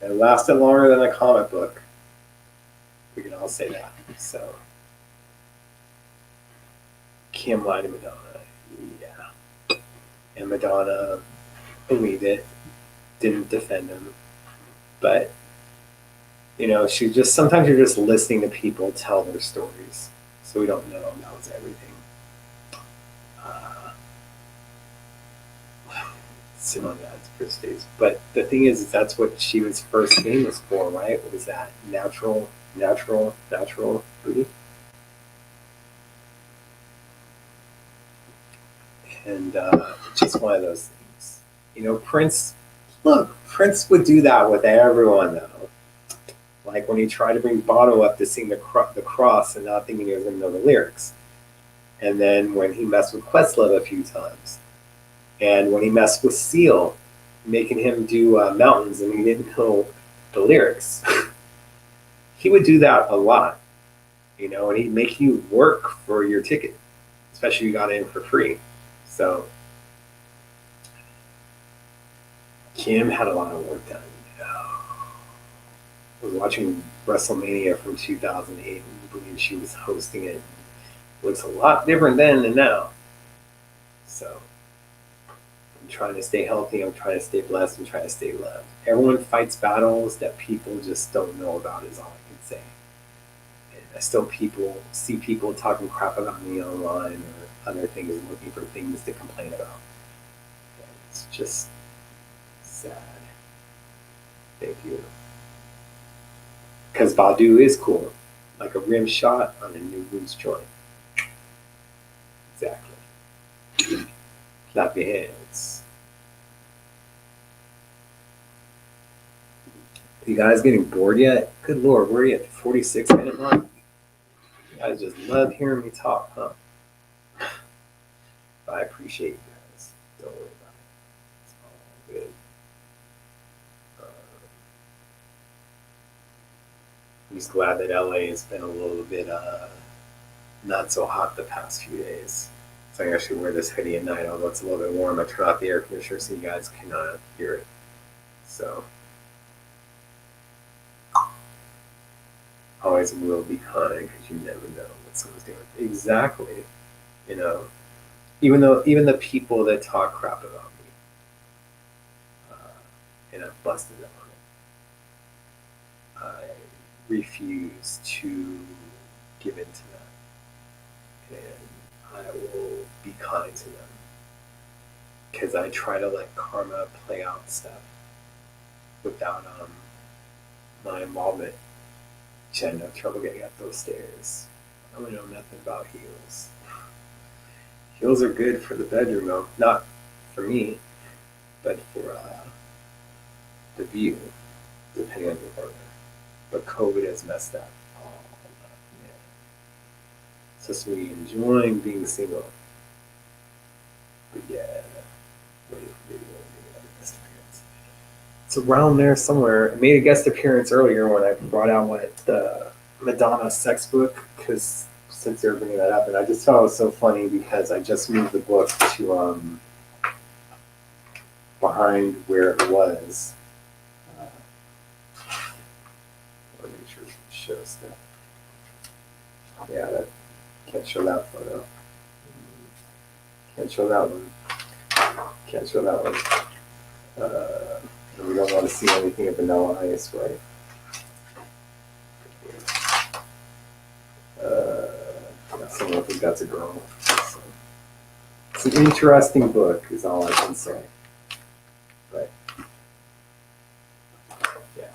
It lasted longer than a comic book. We can all say that. So, Kim lied to Madonna. Yeah. And Madonna believed it, didn't defend him. But she just, sometimes you're just listening to people tell their stories. So we don't know that was everything. Sit on that for days. But the thing is that's what she was first famous for, right? What was that? Natural beauty. And just one of those things. Prince would do that with everyone, though. Like when he tried to bring Bono up to sing the Cross and not thinking he was going to know the lyrics. And then when he messed with Questlove a few times. And when he messed with Seal, making him do Mountains and he didn't know the lyrics. He would do that a lot. you know, and he'd make you work for your ticket, especially if you got in for free. So Kim had a lot of work done. I was watching WrestleMania from 2008 and I believe she was hosting it. It looks a lot different then than now. So I'm trying to stay healthy. I'm trying to stay blessed. I'm trying to stay loved. Everyone fights battles that people just don't know about is all I can say. And I still see people talking crap about me online or other things, looking for things to complain about. And it's just sad. Thank you. Because Badu is cool, like a rim shot on a new loose joint. Exactly. Clap your hands. You guys getting bored yet? Good lord, we're at the 46-minute mark. You guys just love hearing me talk, huh? But I appreciate you guys. Don't worry about it. It's all good. I'm just glad that LA has been a little bit not so hot the past few days. So I actually wear this hoodie at night, although it's a little bit warm. I turn off the air conditioner so you guys can hear it. So always will be kind because you never know what someone's doing. Exactly. You know, even the people that talk crap about me, and I've busted them on it, I refuse to give in to that, and I will be kind to them because I try to let karma play out stuff without my involvement. She had no trouble getting up those stairs. I don't know nothing about heels. Heels are good for the bedroom, though. Not for me, but for the view, depending on your partner. But COVID has messed up all of that. So it's me enjoying being single. But yeah, waiting for video. It's around there somewhere. I made a guest appearance earlier when I brought out the Madonna sex book, because since they were bringing that up, and I just thought it was so funny because I just moved the book to behind where it was. Let me make sure it shows stuff. Yeah, that can't show that photo. Can't show that one. Can't show that one. We don't want to see anything of Vanilla Ice, right? Someone think that's a girl. So, it's an interesting book, is all I can say. But yeah.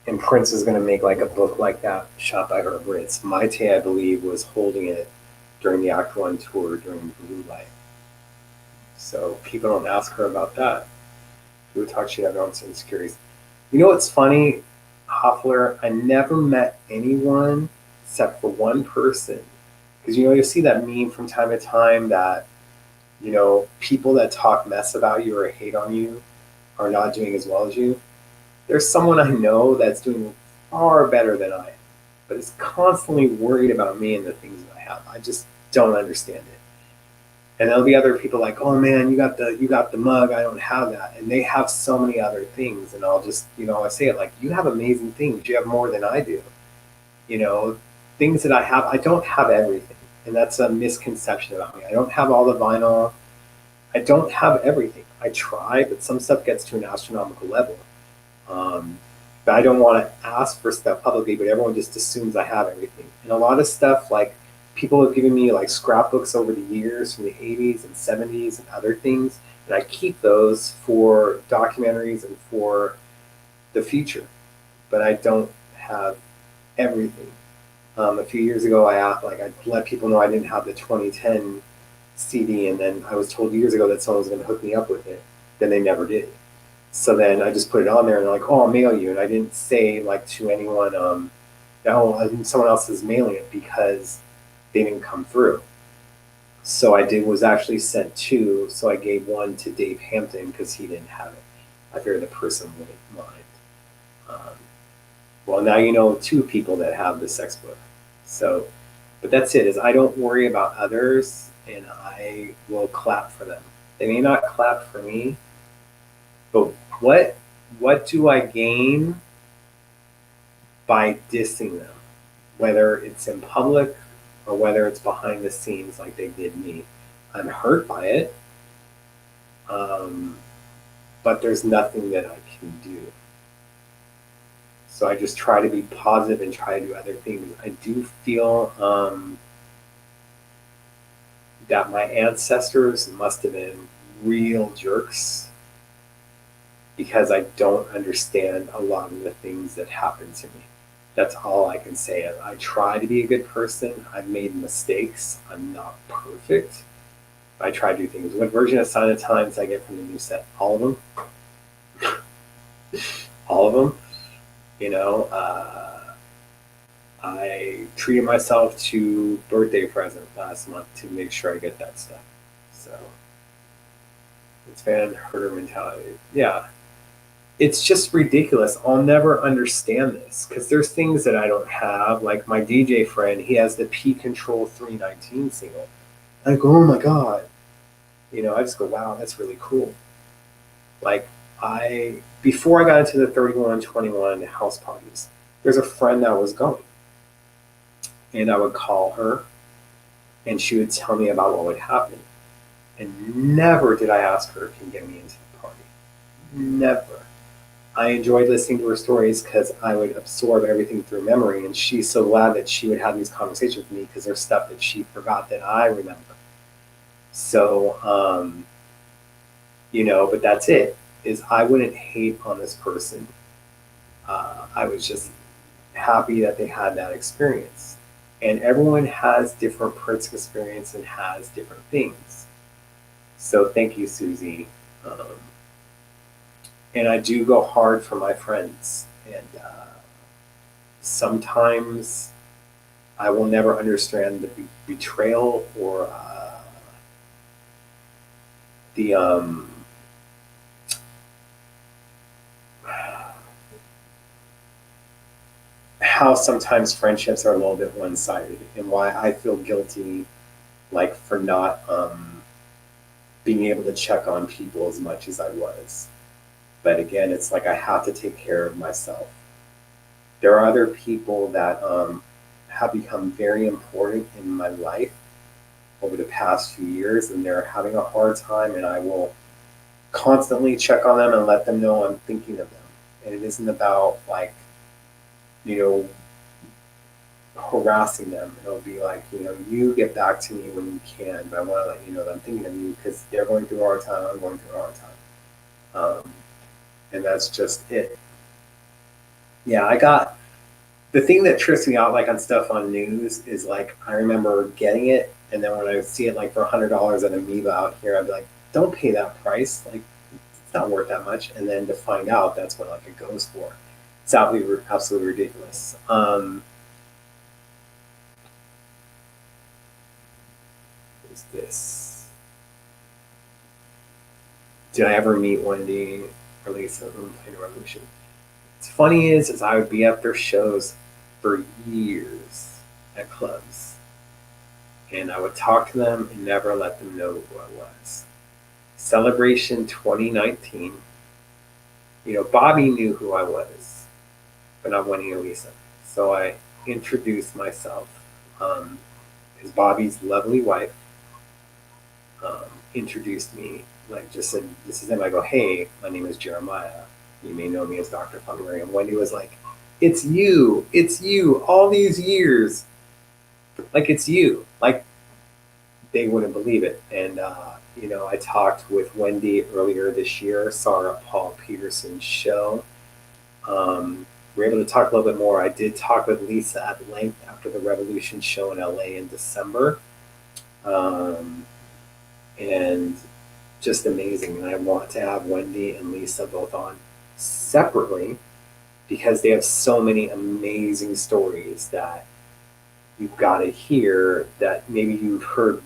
And Prince is going to make like a book like that, shot by her Brits. Maite, I believe, was holding it during the Act One tour during Blue Light. So people don't ask her about that. People talk shit about nonsense insecurities. You know what's funny, Hoffler? I never met anyone except for one person. Because you'll see that meme from time to time that, people that talk mess about you or hate on you are not doing as well as you. There's someone I know that's doing far better than I am, but is constantly worried about me and the things that I have. I just don't understand it. And there'll be other people like, oh man, you got the mug, I don't have that. And they have so many other things. And I'll just, I say it like, you have amazing things. You have more than I do. Things that I have, I don't have everything. And that's a misconception about me. I don't have all the vinyl. I don't have everything. I try, but some stuff gets to an astronomical level. But I don't want to ask for stuff publicly, but everyone just assumes I have everything. And a lot of stuff, like, people have given me like scrapbooks over the years from the 80s and 70s and other things, and I keep those for documentaries and for the future. But I don't have everything. A few years ago, I let people know I didn't have the 2010 CD, and then I was told years ago that someone was going to hook me up with it. Then they never did. So then I just put it on there, and they're like, "Oh, I'll mail you," and I didn't say like to anyone, "No, someone else is mailing it," because they didn't come through. So was actually sent two. So I gave one to Dave Hampton because he didn't have it. I figured the person wouldn't mind. Well, now you know two people that have the sex book. So, but that's it. Is I don't worry about others, and I will clap for them. They may not clap for me, but what do I gain by dissing them? Whether it's in public or whether it's behind the scenes like they did me. I'm hurt by it, um, but there's nothing that I can do. So I just try to be positive and try to do other things. I do feel that my ancestors must have been real jerks because I don't understand a lot of the things that happen to me. That's all I can say. I try to be a good person. I've made mistakes. I'm not perfect. I try to do things. What version of Sign of Times I get from the new set? All of them. All of them. You know, I treated myself to birthday present last month to make sure I get that stuff. So it's fan herder mentality. Yeah, it's just ridiculous. I'll never understand this because there's things that I don't have. Like my DJ friend, he has the P Control 319 single. I go, oh my god. You know, I just go, wow, that's really cool. Like before I got into the 3121 house parties, there's a friend that was going, and I would call her, and she would tell me about what would happen. And never did I ask her if you can get me into the party. Never. I enjoyed listening to her stories because I would absorb everything through memory, and she's so glad that she would have these conversations with me because there's stuff that she forgot that I remember. So, you know, but that's it. Is I wouldn't hate on this person. I was just happy that they had that experience. And everyone has different Prince experience and has different things. So thank you, Susie. And I do go hard for my friends. And sometimes I will never understand the betrayal or the how sometimes friendships are a little bit one-sided and why I feel guilty like for not being able to check on people as much as I was. But again, it's like I have to take care of myself. There are other people that have become very important in my life over the past few years, and they're having a hard time, and I will constantly check on them and let them know I'm thinking of them. And it isn't about like, you know, harassing them. It'll be like, you know, you get back to me when you can, but I want to let you know that I'm thinking of you because they're going through a hard time, I'm going through a hard time. And that's just it. Yeah, I got the thing that trips me out like on stuff on news is like I remember getting it, and then when I see it like for $100 at Amoeba out here, I'd be like, don't pay that price. Like it's not worth that much. And then to find out that's what like it goes for. It's absolutely ridiculous. Who's this? Did I ever meet Wendy or Lisa in Plain Revolution? What's funny is I would be at their shows for years at clubs, and I would talk to them and never let them know who I was. Celebration 2019, you know, Bobby knew who I was, but not Wendy and Lisa. So I introduced myself because Bobby's lovely wife introduced me, like just said, this is him. I go, hey, my name is Jeremiah. You may know me as Dr. Funberry. And Wendy was like, it's you, all these years. Like, it's you. Like, they wouldn't believe it. And, you know, I talked with Wendy earlier this year, saw her at Paul Peterson's show. We're able to talk a little bit more. I did talk with Lisa at length after the Revolution show in LA in December. And just amazing. And I want to have Wendy and Lisa both on separately because they have so many amazing stories that you've got to hear that maybe you've heard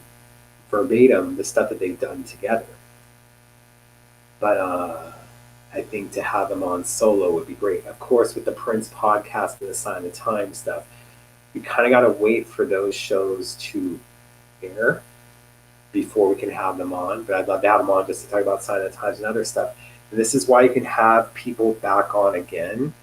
verbatim the stuff that they've done together. But I think to have them on solo would be great. Of course, with the Prince podcast and the Sign of the Time stuff, you kind of got to wait for those shows to air before we can have them on. But I'd love to have them on just to talk about Sign of the Times and other stuff. And this is why you can have people back on again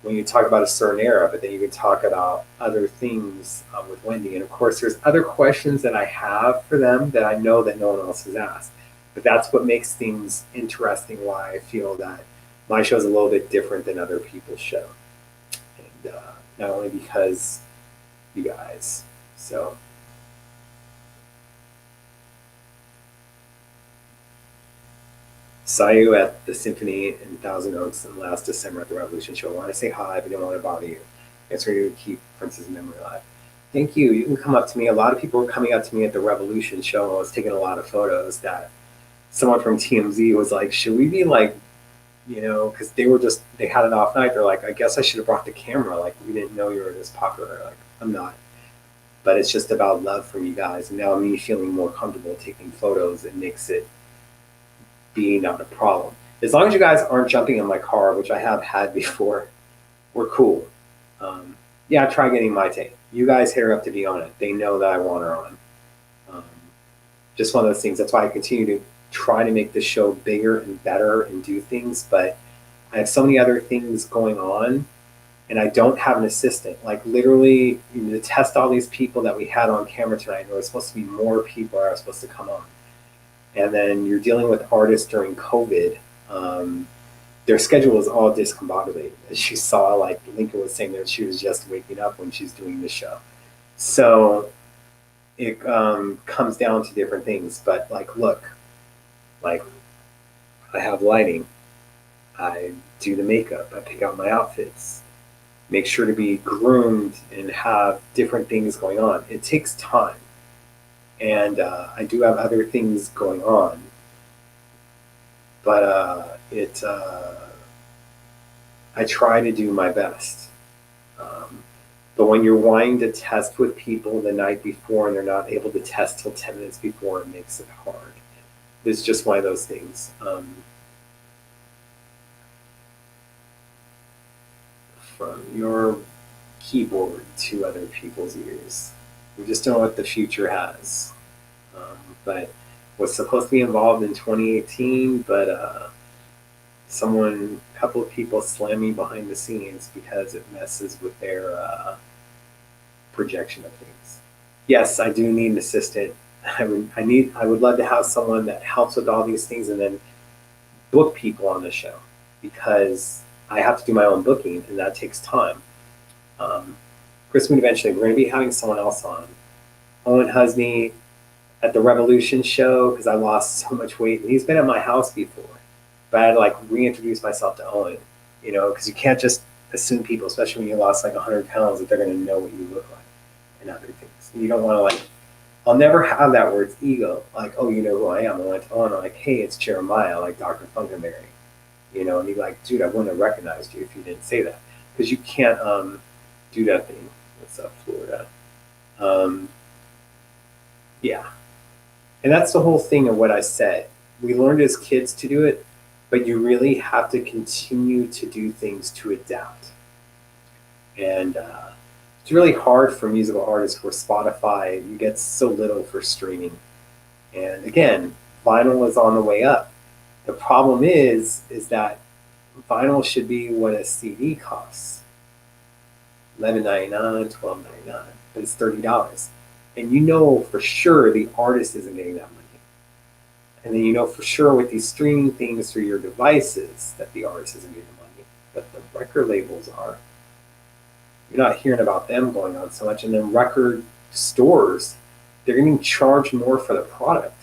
when you talk about a certain era, but then you can talk about other things with Wendy. And of course, there's other questions that I have for them that I know that no one else has asked. But that's what makes things interesting, why I feel that my show is a little bit different than other people's show. And not only because you guys. So saw you at the Symphony in Thousand Oaks in last December at the Revolution Show. I want to say hi, but didn't want to bother you. It's ready to keep Prince's memory alive. Thank you. You can come up to me. A lot of people were coming up to me at the Revolution Show. I was taking a lot of photos that someone from TMZ was like, should we be like, because they had an off night. They're like, I guess I should have brought the camera. Like, we didn't know you were this popular. Like, I'm not. But it's just about love from you guys. And now me feeling more comfortable taking photos, it makes it be not a problem. As long as you guys aren't jumping in my car, which I have had before, we're cool. Yeah, try getting my tape. You guys hit her up to be on it. They know that I want her on. Just one of those things. That's why I continue to try to make the show bigger and better and do things. But I have so many other things going on, and I don't have an assistant. Like literally, to test all these people that we had on camera tonight, there was supposed to be more people that are supposed to come on. And then you're dealing with artists during COVID. Their schedule is all discombobulated. As you saw, like Lenka was saying that she was just waking up when she's doing the show. So it comes down to different things. But like, look, like I have lighting. I do the makeup. I pick out my outfits. Make sure to be groomed and have different things going on. It takes time. And I do have other things going on. But I try to do my best. But when you're wanting to test with people the night before and they're not able to test till 10 minutes before, it makes it hard. It's just one of those things. From your keyboard to other people's ears. We just don't know what the future has. But was supposed to be involved in 2018, but a couple of people slammed me behind the scenes because it messes with their projection of things. Yes, I do need an assistant. I would love to have someone that helps with all these things and then book people on the show, because I have to do my own booking and that takes time. Chris Moon, eventually we're going to be having someone else on. Owen Husney at the Revolution Show, because I lost so much weight. And he's been at my house before, but I had to like reintroduce myself to Owen, because you can't just assume people, especially when you lost like 100 pounds, that they're going to know what you look like and other things. And you don't want to like, I'll never have that where it's ego. Like, oh, you know who I am. I went on, I'm like, hey, it's Jeremiah, like Dr. Funkenberry. And you're like, dude, I wouldn't have recognized you if you didn't say that. Because you can't do that thing. What's up, Florida? Yeah. And that's the whole thing of what I said. We learned as kids to do it, but you really have to continue to do things to adapt. And it's really hard for musical artists for Spotify. You get so little for streaming. And again, vinyl is on the way up. The problem is that vinyl should be what a CD costs. $11.99, $12.99, but it's $30. And for sure the artist isn't getting that money. And then for sure with these streaming things through your devices that the artist isn't getting money, but the record labels are. You're not hearing about them going on so much. And then record stores, they're getting charged more for the product.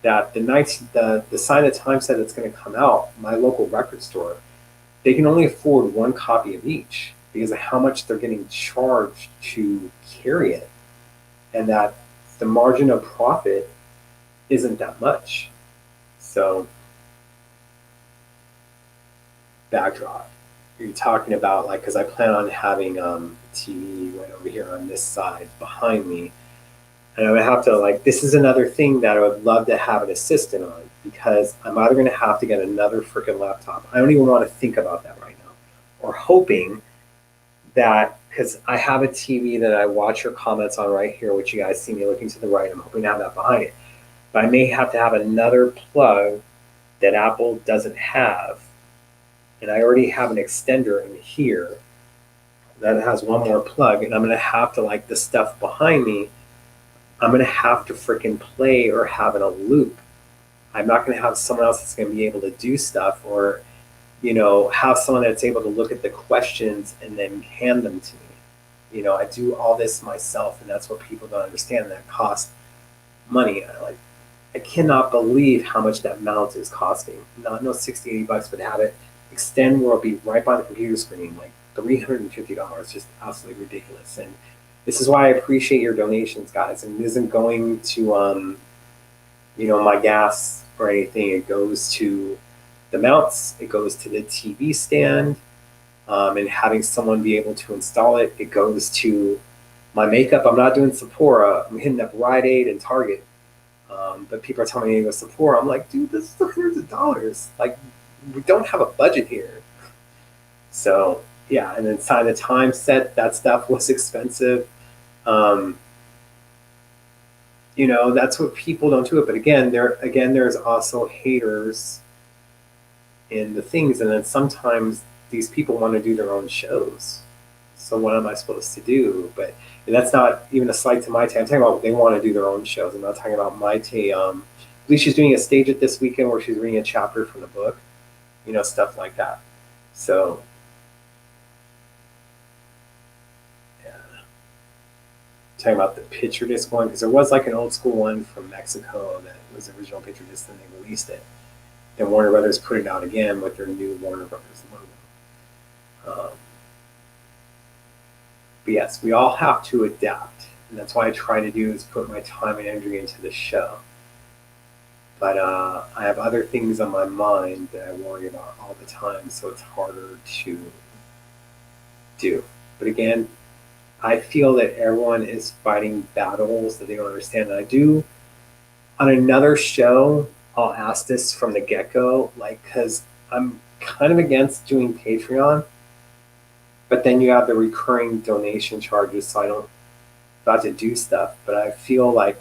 That the Sign of the Time set that's going to come out, my local record store, they can only afford one copy of each because of how much they're getting charged to carry it. And that the margin of profit isn't that much. So, backdrop. You're talking about, like, because I plan on having TV right over here on this side behind me. And I would have to, like, this is another thing that I would love to have an assistant on. because I'm either going to have to get another freaking laptop. I don't even want to think about that right now. Or hoping that, because I have a TV that I watch your comments on right here, which you guys see me looking to the right. I'm hoping to have that behind it. But I may have to have another plug that Apple doesn't have. And I already have an extender in here that has one more plug. And I'm going to have to, like, the stuff behind me, I'm going to have to freaking play or have in a loop. I'm not going to have someone else that's going to be able to do stuff, or, have someone that's able to look at the questions and then hand them to me. I do all this myself, and that's what people don't understand. That costs money. I cannot believe how much that mount is costing. Not no 60, $80, but have it extend where it'll be right by the computer screen, like $350, just absolutely ridiculous. And this is why I appreciate your donations, guys. And it isn't going to, my gas or anything. It goes to the mounts. It goes to the TV stand, and having someone be able to install it. It goes to my makeup. I'm not doing Sephora. I'm hitting up Rite Aid and Target. But people are telling me to go Sephora. I'm like, dude, this is hundreds of dollars. Like, we don't have a budget here. So yeah, and then sign the time set. That stuff was expensive. Um, that's what people don't do it. But there's also haters in the things, and then sometimes these people want to do their own shows. So what am I supposed to do? But that's not even a slight to Maite. I'm talking about they want to do their own shows. I'm not talking about Maite. At least she's doing a stage it this weekend where she's reading a chapter from the book, stuff like that. So yeah, talking about the picture disc one, because there was like an old school one from Mexico that was the original picture disc, and they released it. Then Warner Brothers put it out again with their new Warner Brothers logo. But yes, we all have to adapt, and that's why I try to do is put my time and energy into the show. But I have other things on my mind that I worry about all the time, so it's harder to do. But again, I feel that everyone is fighting battles that they don't understand. And I do, on another show, I'll ask this from the get-go, because I'm kind of against doing Patreon, but then you have the recurring donation charges, so I don't have to do stuff. But I feel like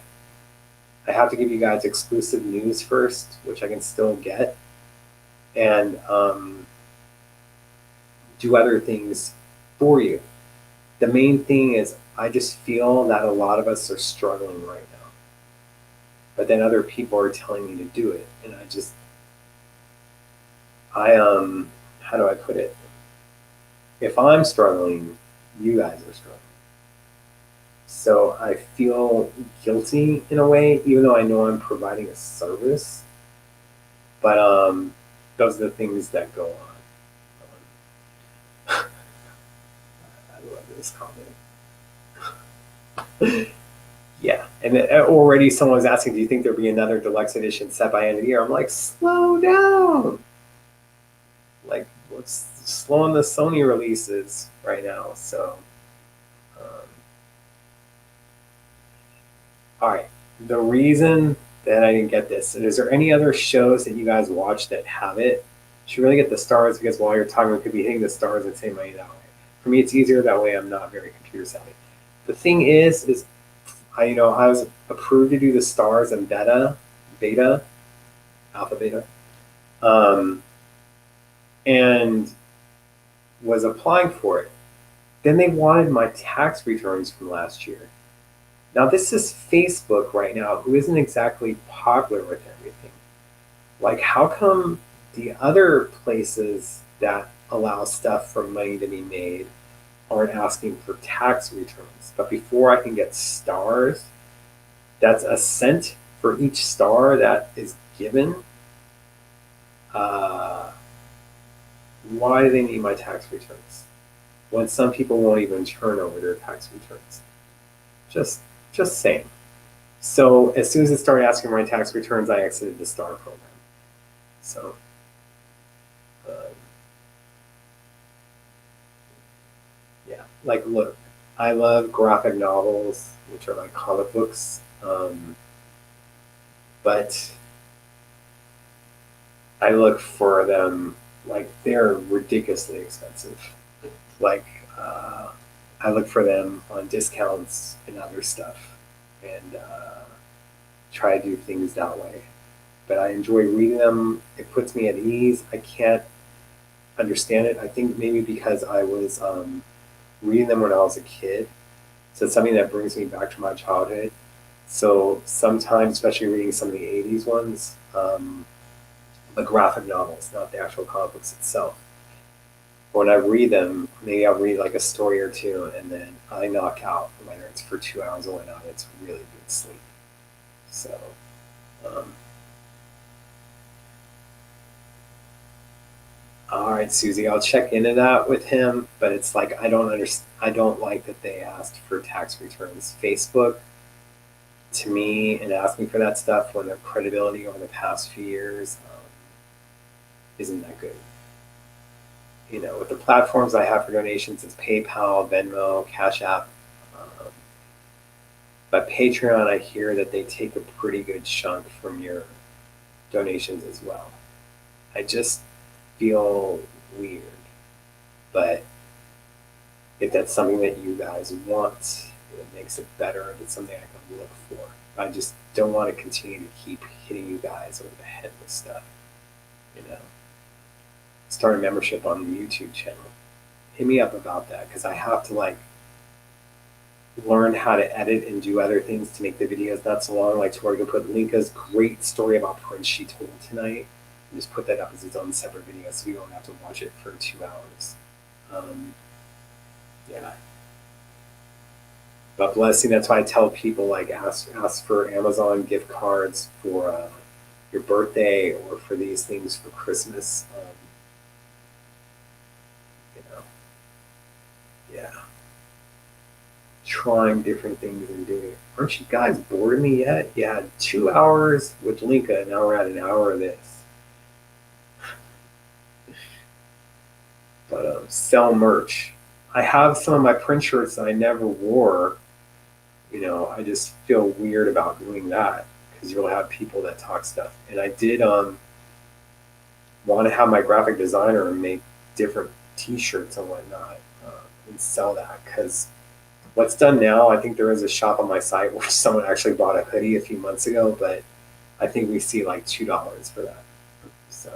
I have to give you guys exclusive news first, which I can still get, and do other things for you. The main thing is I just feel that a lot of us are struggling right now. But then other people are telling me to do it. And how do I put it? If I'm struggling, you guys are struggling. So I feel guilty in a way, even though I know I'm providing a service. But those are the things that go on. I love this comment. Yeah, and already someone was asking, do you think there'll be another deluxe edition set by end of the year? I'm like, slow down. Like, what's slowing the Sony releases right now? So, all right. The reason that I didn't get this, and is there any other shows that you guys watch that have it? You should really get the stars, because while you're talking, we could be hitting the stars and saving money that way. For me, it's easier that way. I'm not very computer savvy. The thing is I was approved to do the stars in alpha beta, and was applying for it. Then they wanted my tax returns from last year. Now this is Facebook right now, who isn't exactly popular with everything. Like, how come the other places that allow stuff for money to be made aren't asking for tax returns? But before I can get stars, that's a cent for each star that is given. Why do they need my tax returns when some people won't even turn over their tax returns? Just saying. So as soon as it started asking for my tax returns, I exited the star program. So yeah, like, look, I love graphic novels, which are like comic books, but I look for them, like they're ridiculously expensive. Like I look for them on discounts and other stuff, and try to do things that way. But I enjoy reading them. It puts me at ease. I can't understand it. I think maybe because I was reading them when I was a kid, so it's something that brings me back to my childhood. So sometimes, especially reading some of the '80s ones, the graphic novels, not the actual comic books itself. When I read them, maybe I'll read like a story or two, and then I knock out, whether it's for 2 hours or whatnot. It's really good sleep. So, um, all right, Susie, I'll check into that with him. But it's like I don't understand. I don't like that they asked for tax returns. Facebook, to me, and asking for that stuff when their credibility over the past few years isn't that good. With the platforms I have for donations, it's PayPal, Venmo, Cash App. Um, but Patreon, I hear that they take a pretty good chunk from your donations as well. I just feel weird. But if that's something that you guys want, it makes it better. If it's something I can look for. I just don't want to continue to keep hitting you guys over the head with stuff. You know, start a membership on the YouTube channel. Hit me up about that because I have to like learn how to edit and do other things to make the videos not so long. Like to where I can put Lenka's great story about Prince she told tonight and just put that up as its own separate video so you don't have to watch it for 2 hours. Um, yeah. But blessing, that's why I tell people like ask for Amazon gift cards for your birthday or for these things for Christmas. You know, yeah. Trying different things and doing it. Aren't you guys bored of me yet? You had 2 hours with Lenka, and now we're at an hour of this. But sell merch. I have some of my print shirts that I never wore. I just feel weird about doing that because you'll have people that talk stuff. And I did want to have my graphic designer make different T-shirts and whatnot and sell that because what's done now, I think there is a shop on my site where someone actually bought a hoodie a few months ago, but I think we see like $2 for that. So,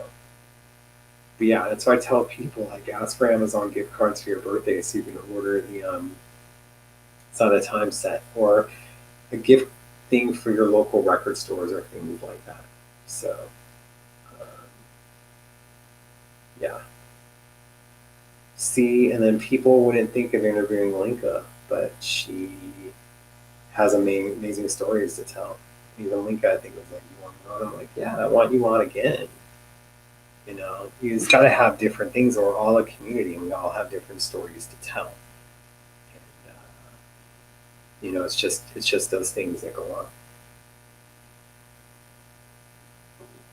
but yeah, that's why I tell people like ask for Amazon gift cards for your birthday so you can order the Sign of the Time set or a gift thing for your local record stores or things like that. So, um, yeah. See, and then people wouldn't think of interviewing Lenka, but she has amazing stories to tell. Even Lenka, I think, was like, "You want me on?" I'm like, "Yeah, I want you on again." You just got to have different things. We're all a community, and we all have different stories to tell. And it's just those things that go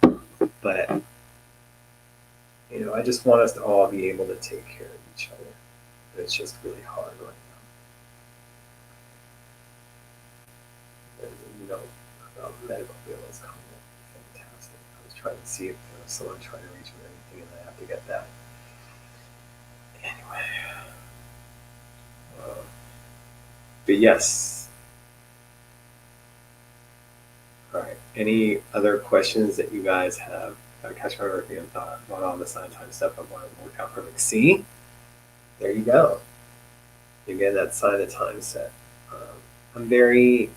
on. But I just want us to all be able to take care of each other. And it's just really hard right now. About medical bills coming up, fantastic. I was trying to see if there was someone trying to reach me or anything, and I have to get that. Anyway, but yes. All right. Any other questions that you guys have? Got to catch my everything and thought about all the sign time stuff. I want to work out perfect. See, there you go. You get that sign of time set. I'm very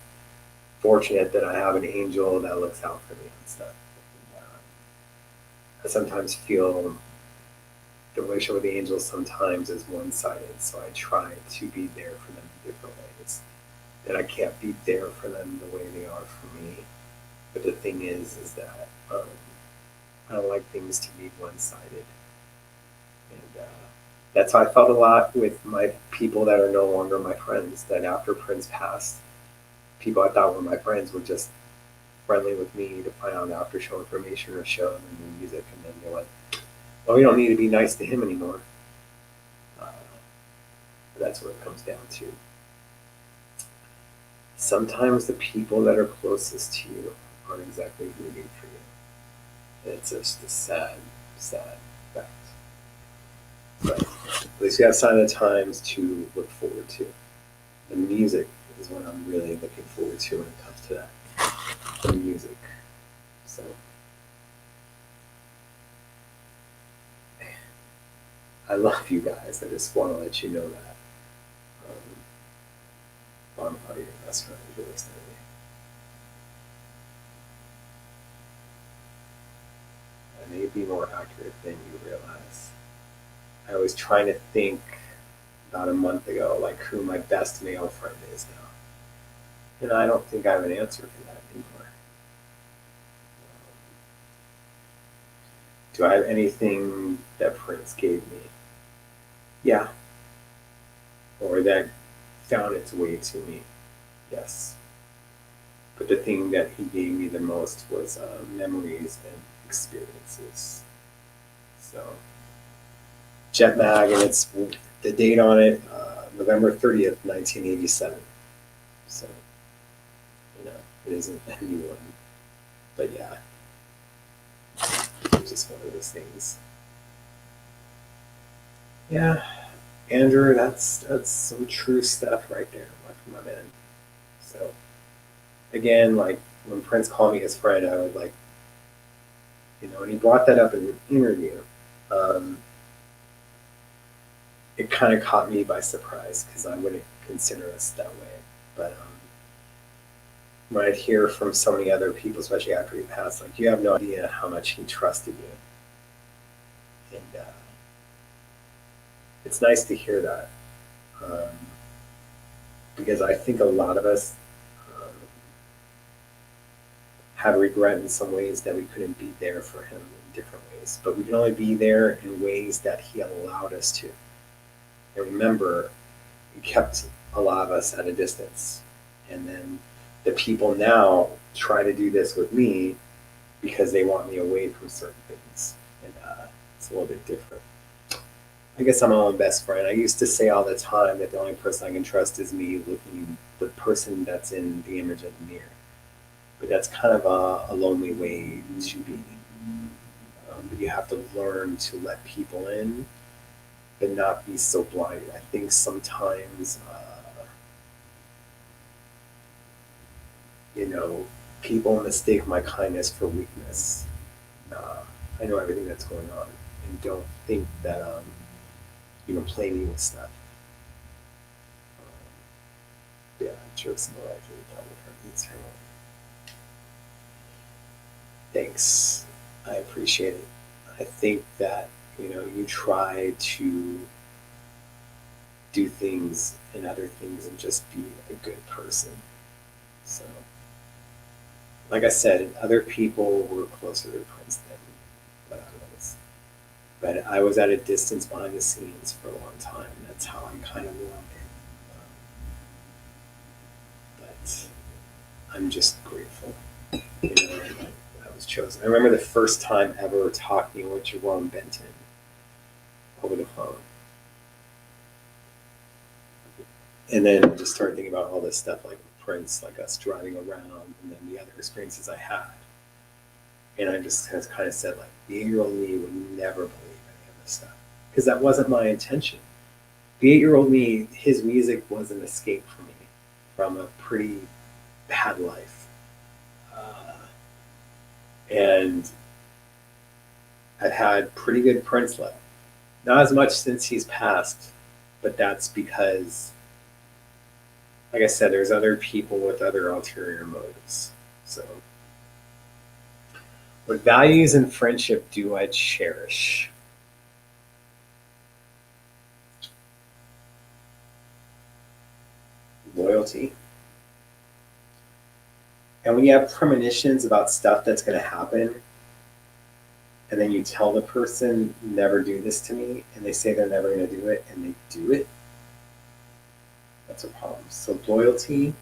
fortunate that I have an angel that looks out for me and stuff. And, I sometimes feel the relationship with the angels sometimes is one-sided, so I try to be there for them in different ways. And I can't be there for them the way they are for me. But the thing is that I don't like things to be one-sided, and that's how I felt a lot with my people that are no longer my friends. That after Prince passed, people I thought were my friends were just friendly with me to find out after show information or show them new music, and then they're like, "Well, we don't need to be nice to him anymore." Uh, that's what it comes down to. Sometimes the people that are closest to you aren't exactly rooting for you. It's just a sad, sad fact. But at least we have Sign of the Times to look forward to. The music is what I'm really looking forward to when it comes to that. The music. So, I love you guys. I just want to let you know that. I'm probably your best friend if you're listening to me. I may be more accurate than you realize. I was trying to think about a month ago, like who my best male friend is now. And I don't think I have an answer for that anymore. Do I have anything that Prince gave me? Yeah. Or that found its way to me? Yes. But the thing that he gave me the most was memories and experiences. So, Jet Mag, and it's the date on it, November 30th, 1987. So, it isn't a new one. But yeah, it's just one of those things. Yeah, Andrew, that's some true stuff right there, my man. So again, like when Prince called me his friend, I would like, and he brought that up in an interview. Um, it kind of caught me by surprise because I wouldn't consider us that way. But when I'd hear from so many other people, especially after he passed, like you have no idea how much he trusted you, and it's nice to hear that um, because I think a lot of us um, have regret in some ways that we couldn't be there for him in different ways, but we can only be there in ways that he allowed us to. And remember, he kept a lot of us at a distance, and then the people now try to do this with me because they want me away from certain things, and it's a little bit different. I guess I'm my own best friend. I used to say all the time that the only person I can trust is me, looking the person that's in the image of the mirror. But that's kind of a lonely way to be. But you have to learn to let people in, but not be so blinded. I think sometimes, you know, people mistake my kindness for weakness. Uh, I know everything that's going on, and don't think that you can play me with stuff. Yeah, jokes and all that. Thanks. I appreciate it. I think that, you try to do things and other things and just be a good person. So, like I said, other people were closer to Prince than what I was. But I was at a distance behind the scenes for a long time, and that's how I kind of loved it. But I'm just grateful, that I was chosen. I remember the first time ever talking with Jerome Benton over the phone. And then I just started thinking about all this stuff like Prince, like us driving around, and then the other experiences I had. And I just kind of said, like, the 8-year-old me would never believe any of this stuff. Because that wasn't my intention. The 8-year-old me, his music was an escape for me from a pretty bad life. And I've had pretty good Prince love. Not as much since he's passed, but that's because, like I said, there's other people with other ulterior motives. So, what values and friendship do I cherish? Loyalty. And when you have premonitions about stuff that's going to happen, and then you tell the person, never do this to me, and they say they're never going to do it, and they do it, that's a problem. So, loyalty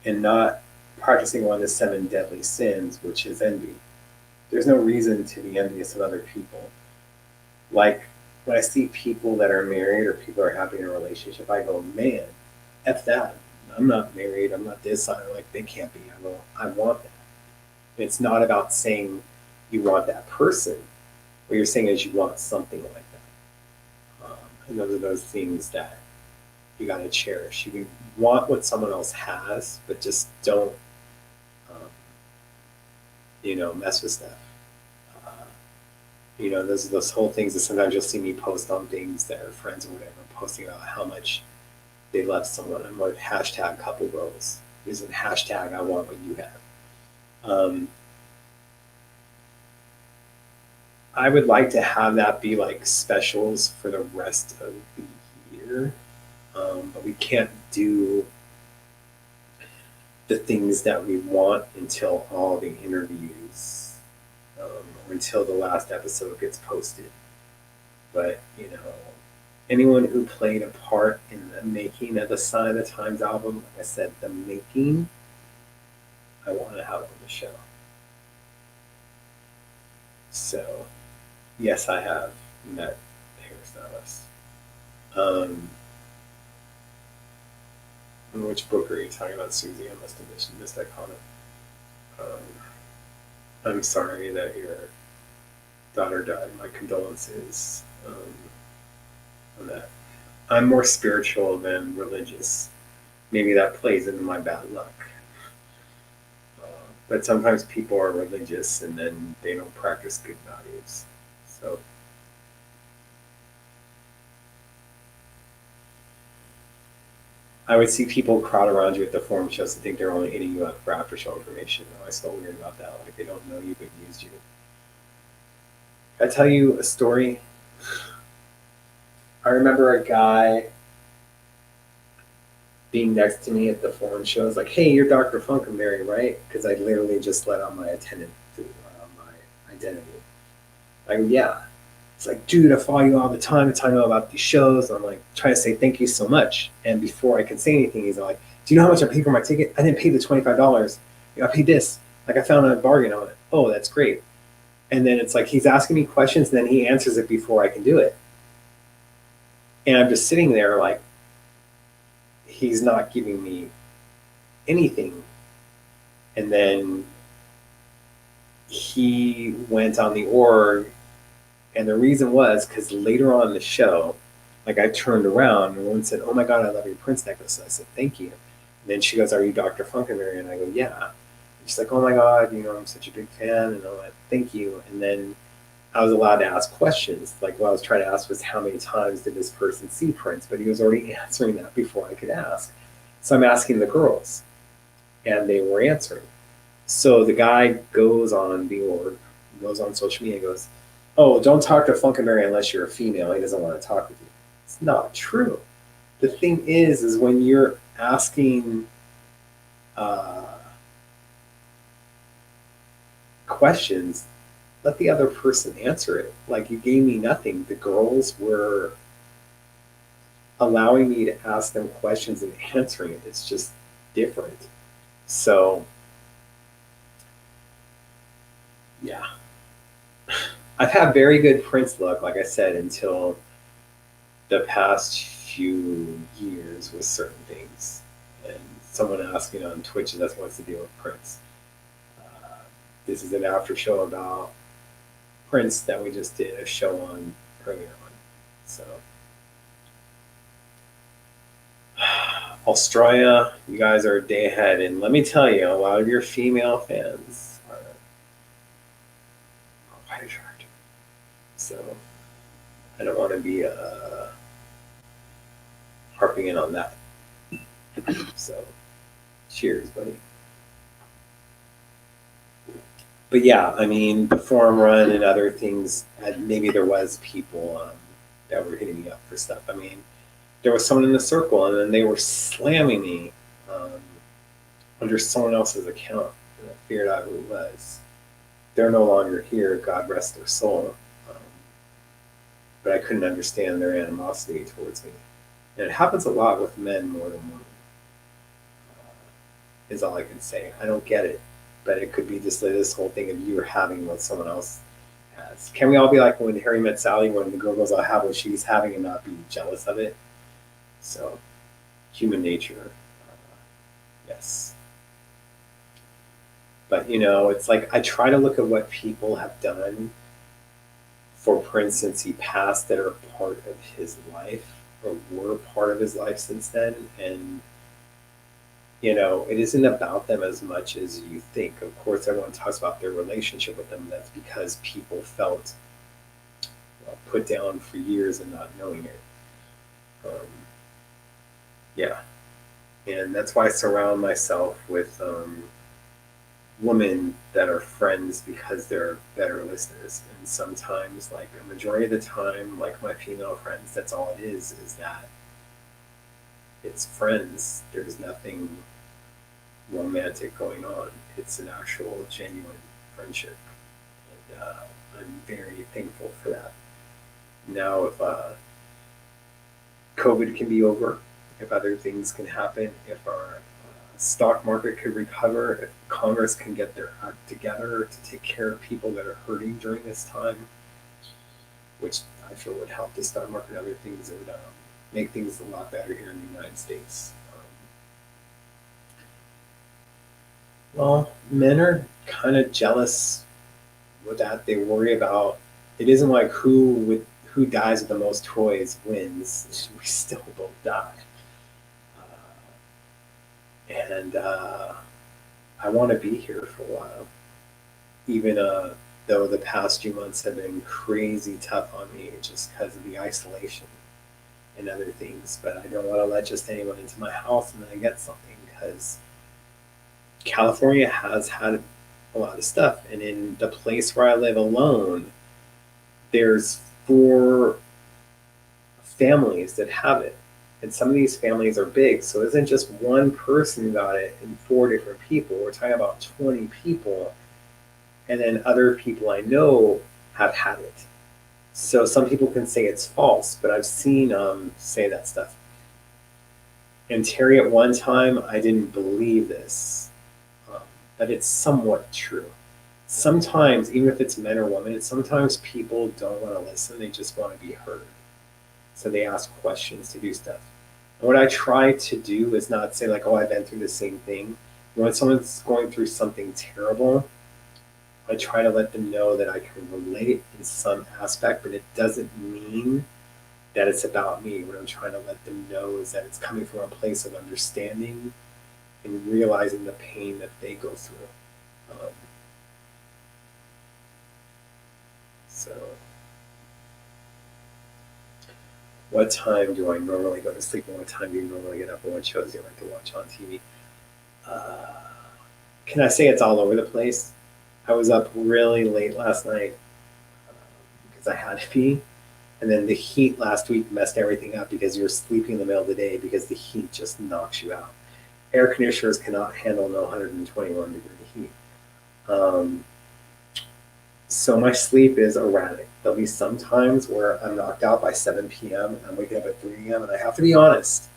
and not practicing one of the 7 deadly sins, which is envy. There's no reason to be envious of other people. Like, when I see people that are married or people are happy in a relationship, I go, man, F that. I'm not married. I'm not this. I'm like, they can't be. I go, I want that. It's not about saying you want that person. What you're saying is you want something like that. And those are those things that you got to cherish. You want what someone else has, but just don't, um, mess with stuff. Uh, those whole things that sometimes you'll see me post on things that are friends or whatever, posting about how much they love someone. I'm like, hashtag couple goals. Using hashtag I want what you have. I would like to have that be like specials for the rest of the year. But we can't do the things that we want until all the interviews, or until the last episode gets posted. But, anyone who played a part in the making of the Sign of the Times album, like I said, the making, I want to have on the show. So, yes, I have met hairstylists. Which book are you talking about, Susie? I must have missed that comment. Um, I'm sorry that your daughter died. My condolences on that. I'm more spiritual than religious. Maybe that plays into my bad luck. But sometimes people are religious and then they don't practice good values. So I would see people crowd around you at the forum shows and think they're only hitting you up for after show information. I always felt weird about that. Like they don't know you but used you. Can I tell you a story? I remember a guy being next to me at the foreign shows, like, "Hey, you're Dr. Funkenberry, right?" Because I literally just let out my attendant through my identity. Like, yeah. It's like, "Dude, I follow you all the time. It's time to know about these shows." I'm like, trying to say thank you so much. And before I can say anything, he's like, "Do you know how much I paid for my ticket? I didn't pay the $25. I paid this. Like, I found a bargain on it. Oh, that's great." And then it's like he's asking me questions, and then he answers it before I can do it. And I'm just sitting there like, he's not giving me anything. And then he went on the org, and the reason was because later on in the show, like I turned around and one said, "Oh my God, I love your Prince necklace." And I said, "Thank you." And then she goes, "Are you Dr. Funkenberry?" And I go, "Yeah." And she's like, "Oh my God, I'm such a big fan." And I went, "Thank you." And then I was allowed to ask questions. Like what I was trying to ask was how many times did this person see Prince? But he was already answering that before I could ask. So I'm asking the girls, and they were answering. So the guy goes on the org, goes on social media, and goes, "Oh, don't talk to Funkenberry unless you're a female. He doesn't want to talk with you." It's not true. The thing is when you're asking uh, questions, let the other person answer it. Like you gave me nothing. The girls were allowing me to ask them questions and answering it. It's just different. So, yeah. I've had very good Prince luck, like I said, until the past few years with certain things. And someone asked me on Twitch, that's what's the deal with Prince. Uh, this is an after show about Prince that we just did a show on earlier on. So, Australia, you guys are a day ahead. And let me tell you, a lot of your female fans are quite attractive. So, I don't want to be harping in on that. So, cheers, buddy. But yeah, I mean, the forum run and other things, maybe there was people that were hitting me up for stuff. I mean, there was someone in the circle, and then they were slamming me um, under someone else's account, and I figured out who it was. They're no longer here, God rest their soul. Um, but I couldn't understand their animosity towards me. And it happens a lot with men more than women, is all I can say. I don't get it, but it could be just like this whole thing of you having what someone else has. Can we all be like when Harry Met Sally, when the girl goes, "I'll have what she's having," and not be jealous of it? So, human nature, yes. But you know, it's like I try to look at what people have done. For instance, he passed that are part of his life or were part of his life since then, and you know, it isn't about them as much as you think. Of course, everyone talks about their relationship with them. That's because people felt put down for years and not knowing it. Um, yeah, and that's why I surround myself with women that are friends because they're better listeners. And sometimes, like a majority of the time, like my female friends, that's all it is that it's friends. There's nothing romantic going on. It's an actual genuine friendship. And I'm very thankful for that. Now, if COVID can be over, if other things can happen, if our stock market could recover, if Congress can get their act together to take care of people that are hurting during this time, which I feel would help the stock market and other things, it would make things a lot better here in the United States. Well, men are kind of jealous with that. They worry about it isn't like who dies with the most toys wins. We still both die. And I want to be here for a while, even though the past few months have been crazy tough on me just because of the isolation and other things. But I don't want to let just anyone into my house and then I get something because California has had a lot of stuff. And in the place where I live alone, there's 4 families that have it. And some of these families are big. So it isn't just one person got it and 4 different people. We're talking about 20 people. And then other people I know have had it. So some people can say it's false, but I've seen say that stuff. And Terry, at one time, I didn't believe this, but it's somewhat true. Sometimes, even if it's men or women, sometimes people don't want to listen, they just want to be heard. So they ask questions to do stuff. And what I try to do is not say, like, oh, I've been through the same thing. When someone's going through something terrible, I try to let them know that I can relate in some aspect, but it doesn't mean that it's about me. What I'm trying to let them know is that it's coming from a place of understanding and realizing the pain that they go through. Um, so, what time do I normally go to sleep, and what time do you normally get up, and what shows do you like to watch on TV? Uh, can I say it's all over the place? I was up really late last night because I had to be. And then the heat last week messed everything up because you're sleeping in the middle of the day because the heat just knocks you out. Air conditioners cannot handle no 121-degree heat. Um, so my sleep is erratic. There'll be some times where I'm knocked out by 7 p.m. and I'm waking up at 3 a.m. and I have to be honest.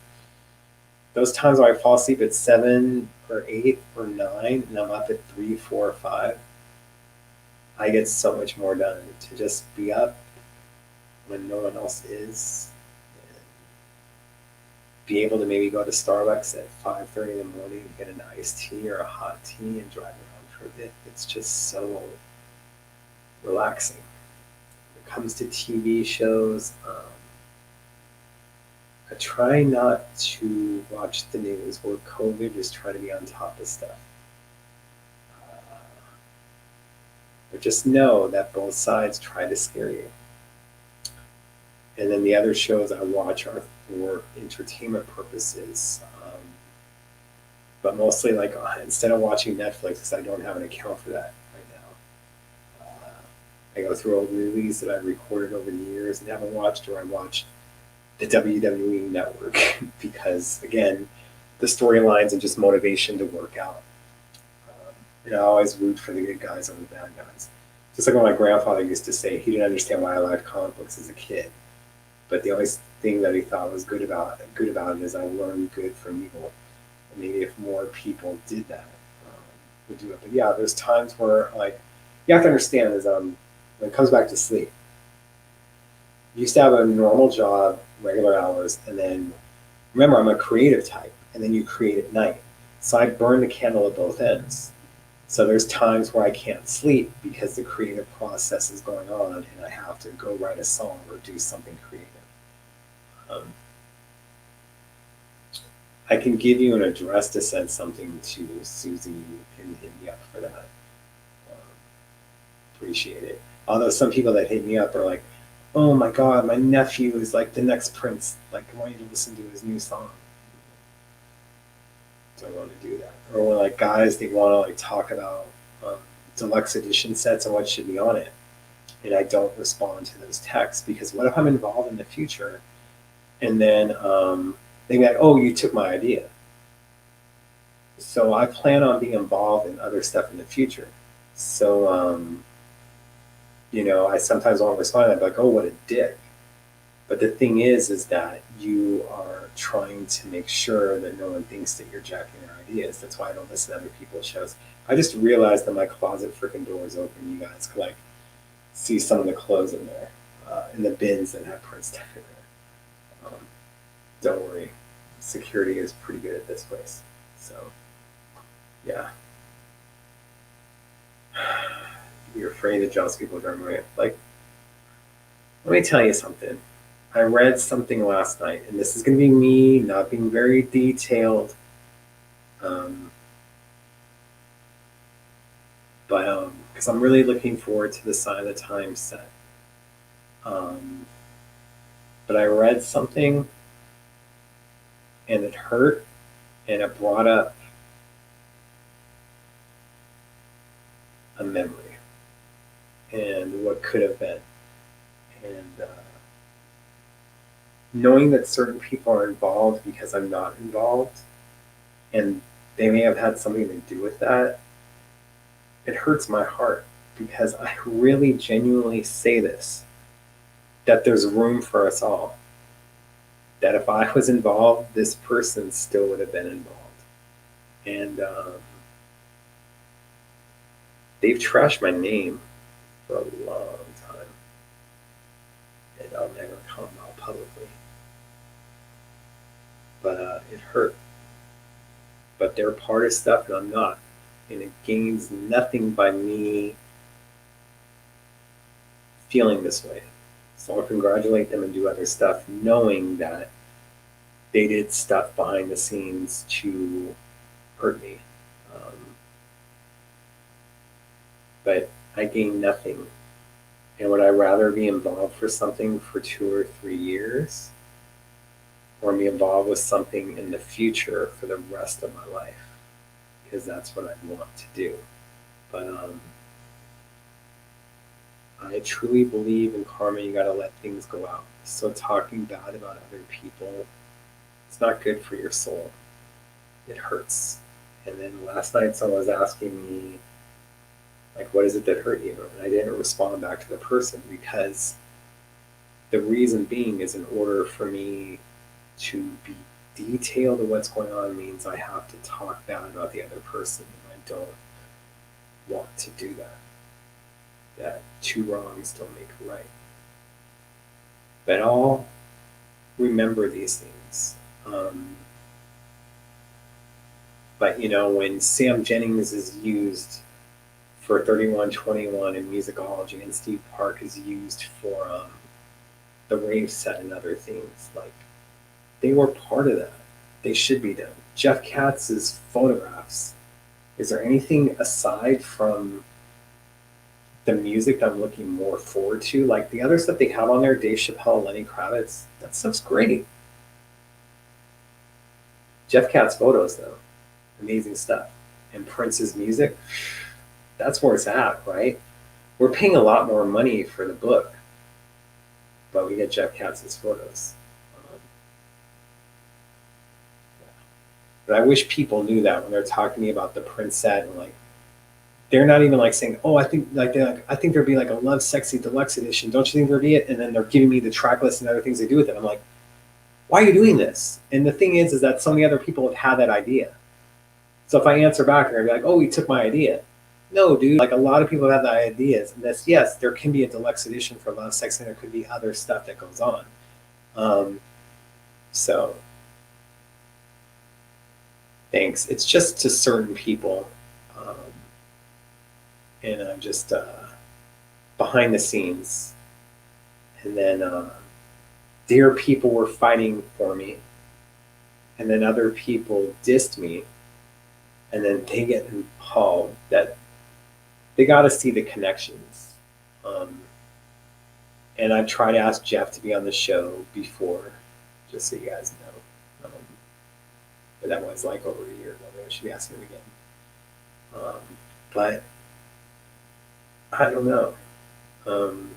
Those times where I fall asleep at 7 or 8 or 9 and I'm up at 3, 4, or 5, I get so much more done to just be up when no one else is, and be able to maybe go to Starbucks at 5:30 in the morning and get an iced tea or a hot tea and drive around for a bit. It's just so relaxing. When it comes to TV shows, I try not to watch the news or COVID, just try to be on top of stuff. Uh, but just know that both sides try to scare you. And then the other shows I watch are for entertainment purposes. But mostly, like, instead of watching Netflix, because I don't have an account for that right now, I go through old movies that I've recorded over the years and haven't watched, or I watch the WWE network because, again, the storylines and just motivation to work out. And I always root for the good guys over the bad guys. Just like what my grandfather used to say, he didn't understand why I liked comic books as a kid. But the only thing that he thought was good about it is I learned good from evil. And maybe if more people did that, would do it. But yeah, there's times where, like, you have to understand is when it comes back to sleep, you used to have a normal job, regular hours, and then remember I'm a creative type, and then you create at night. So I burn the candle at both ends. So there's times where I can't sleep because the creative process is going on and I have to go write a song or do something creative. Um, I can give you an address to send something to Susie. You can hit me up for that. Um, Appreciate it. Although some people that hit me up are like, "Oh my God, my nephew is like the next Prince. Like, I want you to listen to his new song." Don't want to do that. Or when like guys, they want to like talk about um, deluxe edition sets and what should be on it, and I don't respond to those texts because what if I'm involved in the future, and then they be like, "Oh, you took my idea." So I plan on being involved in other stuff in the future. So I sometimes won't respond. I'm like, "Oh, what a dick." But the thing is that you are trying to make sure that no one thinks that you're jacking their ideas. That's why I don't listen to other people's shows. I just realized that my closet freaking door is open. You guys could like see some of the clothes in there, in the bins that have Prince stuff in there. Don't worry, security is pretty good at this place. So yeah, you're afraid of jealous people driving away. Like, let me tell you something. I read something last night, and this is going to be me not being very detailed, um, but because I'm really looking forward to the Sign of the Times set. Um, but I read something, and it hurt, and it brought up a memory and what could have been, and knowing that certain people are involved because I'm not involved, and they may have had something to do with that. It hurts my heart because I really genuinely say this, that there's room for us all. That if I was involved, this person still would have been involved. And they've trashed my name for a long time. And I'll never come out publicly. But it hurt. But they're part of stuff and I'm not. And it gains nothing by me feeling this way. So I'll congratulate them and do other stuff, knowing that they did stuff behind the scenes to hurt me. But I gain nothing. And would I rather be involved for something for 2 or 3 years or be involved with something in the future for the rest of my life? Because that's what I want to do. But I truly believe in karma. You got to let things go out. So talking bad about other people, it's not good for your soul. It hurts. And then last night someone was asking me, like, what is it that hurt you? And I didn't respond back to the person because the reason being is in order for me to be detailed in what's going on means I have to talk bad about the other person. And I don't want to do that. That two wrongs don't make a right. But I'll remember these things. But when Sam Jennings is used for 3121 in musicology and Steve Park is used for the rave set and other things, like they were part of that. They should be done. Jeff Katz's photographs. Is there anything aside from the music that I'm looking more forward to? Like the other stuff they have on there, Dave Chappelle, Lenny Kravitz, that stuff's great. Jeff Katz photos though, amazing stuff. And Prince's music, that's where it's at, right? We're paying a lot more money for the book, but we get Jeff Katz's photos. But I wish people knew that when they're talking to me about the Prince set and like they're not even like saying, "Oh, I think like I think there'd be like a Love Sexy Deluxe edition. Don't you think there'd be it?" And then they're giving me the track list and other things they do with it. I'm like, "Why are you doing this?" And the thing is that so many other people have had that idea. So if I answer back, they're gonna be like, "Oh, he took my idea." No, dude. Like a lot of people have the ideas, and that's yes, there can be a deluxe edition for Love Sexy, and there could be other stuff that goes on. Um, so thanks. It's just to certain people. and I'm just behind the scenes. And then dear people were fighting for me, and then other people dissed me, and then they get involved. That they got to see the connections. Um, and I tried to ask Jeff to be on the show before, just so you guys know. But that was like over a year ago. Maybe I should be asking him again. But I don't know. Um,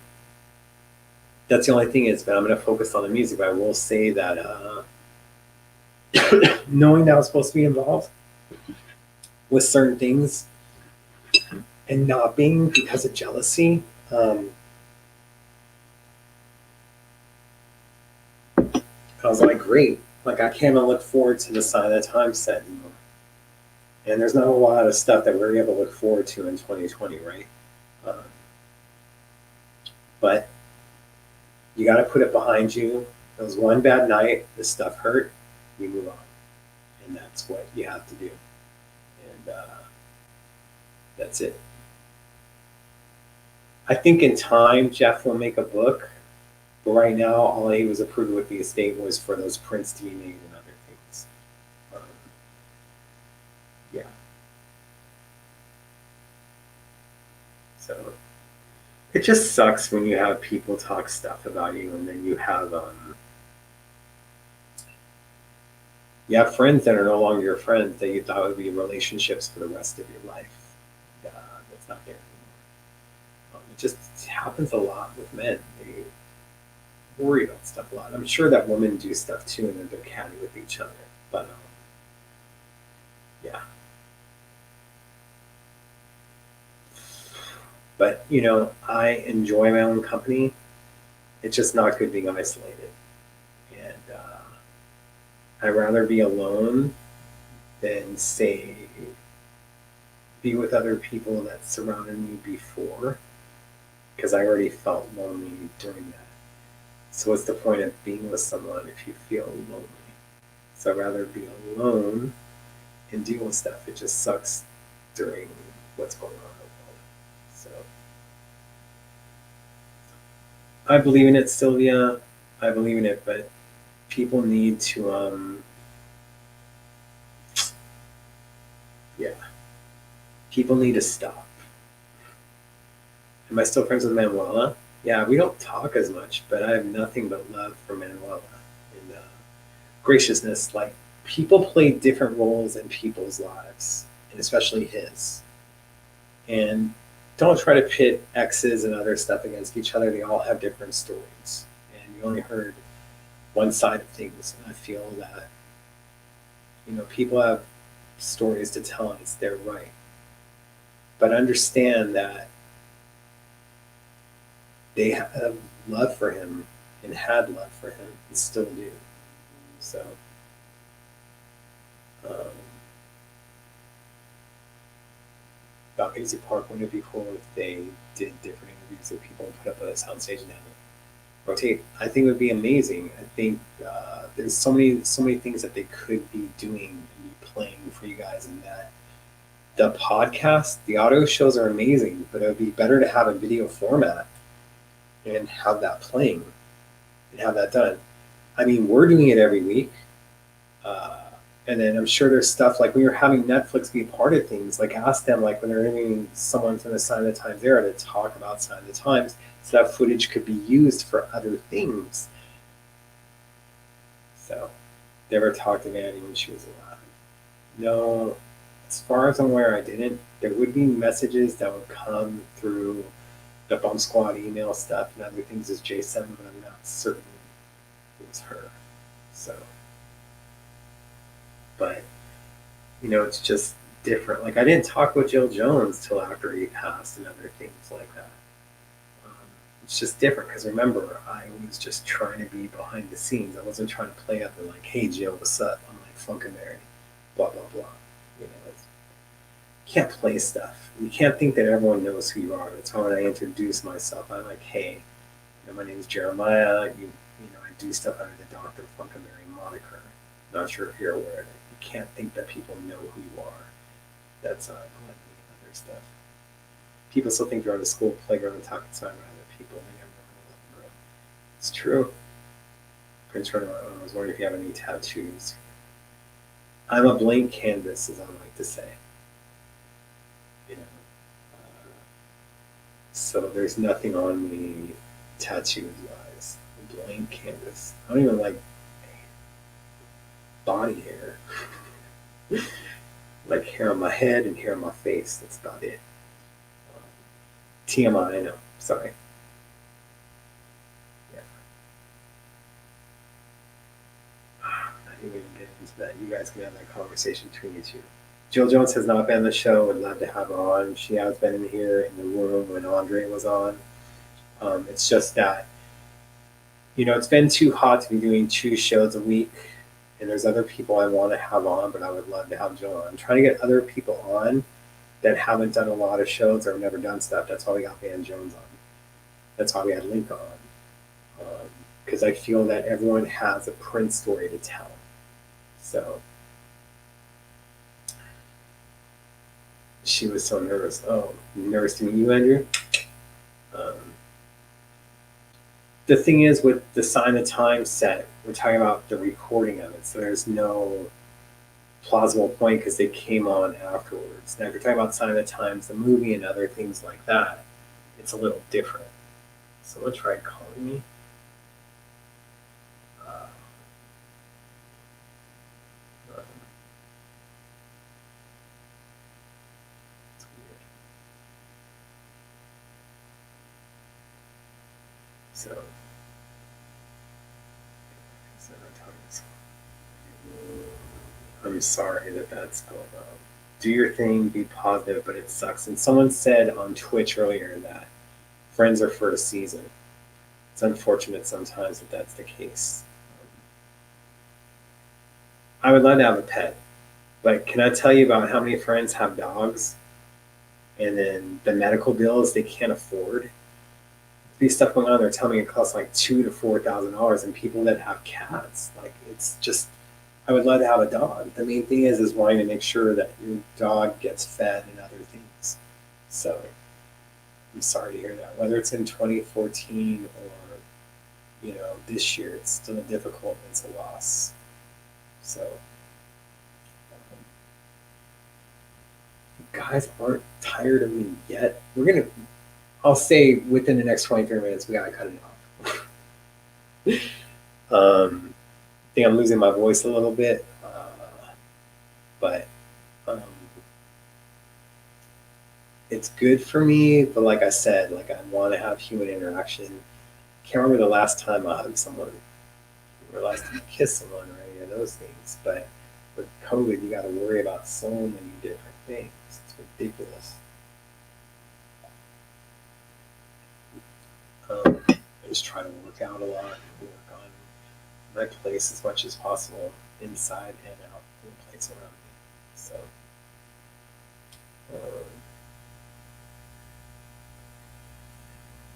that's the only thing is, but I'm going to focus on the music. But I will say that knowing that I was supposed to be involved with certain things and not being because of jealousy, I was like, great. Like, I can't even look forward to the Sign of the Times set anymore. And there's not a lot of stuff that we're able to look forward to in 2020, right? Um, but you got to put it behind you. It was one bad night. This stuff hurt. You move on. And that's what you have to do. And that's it. I think in time, Jeff will make a book. But right now, all he was approved with the estate was for those prints to be made and other things. Um, yeah. So it just sucks when you have people talk stuff about you, and then you have friends that are no longer your friends that you thought would be relationships for the rest of your life. That's not there anymore. It just happens a lot with men. They worry about stuff a lot. I'm sure that women do stuff too, and they're catty with each other. But yeah. But I enjoy my own company. It's just not good being isolated, and I'd rather be alone than say be with other people that surrounded me before, because I already felt lonely during that. So what's the point of being with someone if you feel lonely? So I'd rather be alone and deal with stuff. It just sucks during what's going on in the world. So I believe in it, Sylvia. I believe in it, but people need to yeah. People need to stop. Am I still friends with Manuela? Yeah, we don't talk as much, but I have nothing but love for Manuela and graciousness. Like, people play different roles in people's lives, and especially his. And don't try to pit exes and other stuff against each other. They all have different stories, and you only heard one side of things. And I feel that people have stories to tell, and it's their right. But understand that they have love for him and had love for him and still do. So, um, about Paisley Park, wouldn't it be cool if they did different interviews that people put up on a soundstage and have it rotate? I think it would be amazing. I think there's so many things that they could be doing and be playing for you guys in that. The podcast, the audio shows are amazing, but it would be better to have a video format and have that playing and have that done. I mean, we're doing it every week. And then I'm sure there's stuff like when you're having Netflix be a part of things, like ask them, like when they're interviewing someone from the Sign of the Times era, to talk about Sign of the Times, so that footage could be used for other things. So, never talked to Manny when she was alive. No, as far as I'm aware, I didn't. There would be messages that would come through the Bump Squad email stuff and other things as J7, but I'm not certain it was her. So, but it's just different. Like, I didn't talk with Jill Jones till after he passed and other things like that. It's just different because remember, I was just trying to be behind the scenes. I wasn't trying to play up and like, hey Jill, what's up? I'm like Funkamary, blah blah blah. You can't play stuff. You can't think that everyone knows who you are. That's why when I introduce myself, I'm like, hey, my name is Jeremiah. I do stuff under the Dr. Funkamary moniker. Not sure if you're aware of it. You can't think that people know who you are. That's gluttony and other stuff. People still think they're on the school playground and talking smack about other people. They never really let them grow. It's true. Prince Ronald, I was wondering if you have any tattoos. I'm a blank canvas, as I like to say. You know, so there's nothing on me tattoos wise. A blank canvas. I don't even like body hair. Like hair on my head and hair on my face. That's about it. TMI, I know. Sorry. Yeah. I didn't even get into that. You guys can have that conversation between you two. Jill Jones has not been on the show. Would love to have her on. She has been in here in the room when Andre was on. It's just that, it's been too hot to be doing 2 shows a week. And there's other people I want to have on, but I would love to have Jill on. I'm trying to get other people on that haven't done a lot of shows or have never done stuff. That's why we got Van Jones on. That's why we had Lenka on. Because I feel that everyone has a Prince story to tell. So she was so nervous. Oh, nervous to meet you, Andrew? The thing is, with the Sign of Time set, we're talking about the recording of it, so there's no plausible point because they came on afterwards. Now, if you're talking about Sign of the Times, the movie, and other things like that, it's a little different. Someone tried calling me. It's weird. So, I'm sorry that that's going on. Do your thing, be positive, but it sucks. And someone said on Twitch earlier that friends are for a season. It's unfortunate sometimes that that's the case. I would love to have a pet, but can I tell you about how many friends have dogs and then the medical bills they can't afford? These stuff going on, they're telling me it costs like $2,000 to $4,000, and people that have cats, like it's just. I would love to have a dog. The main thing is wanting to make sure that your dog gets fed and other things. So I'm sorry to hear that. Whether it's in 2014 or this year, it's still difficult. It's a loss. So you guys aren't tired of me yet. I'll say within the next 23 minutes, we gotta cut it off. I think I'm losing my voice a little bit, but it's good for me. But like I said, like I want to have human interaction. Can't remember the last time I hugged someone, or last time I kissed someone, or any of those things. But with COVID, you got to worry about so many different things. It's ridiculous. I just try to work out a lot, work on my place as much as possible, inside and out, in the place around me. So,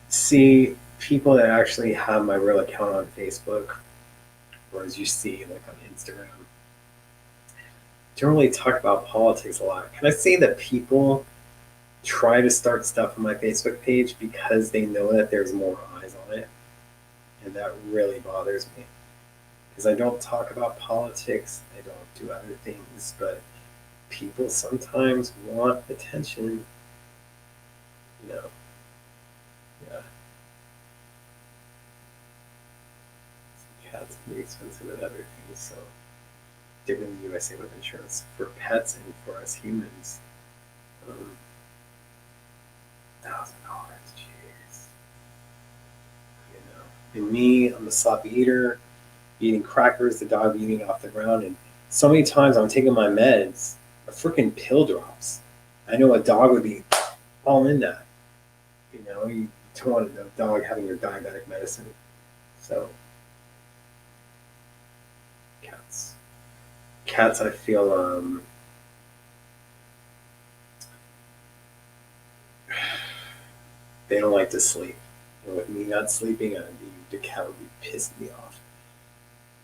see people that actually have my real account on Facebook, or as you see, like on Instagram, don't really talk about politics a lot. Can I say that people try to start stuff on my Facebook page because they know that there's more eyes on it, and that really bothers me. Because I don't talk about politics, I don't do other things, but people sometimes want attention, you know. Yeah. Cats can be expensive and other things, so different in the USA with insurance for pets and for us humans. $1,000, jeez. And me, I'm a sloppy eater, eating crackers, the dog eating off the ground, and so many times I'm taking my meds, a freaking pill drops. I know a dog would be all in that. You don't want a dog having your diabetic medicine. So, cats. Cats, I feel, they don't like to sleep. And with me not sleeping, the cat would be pissed me off.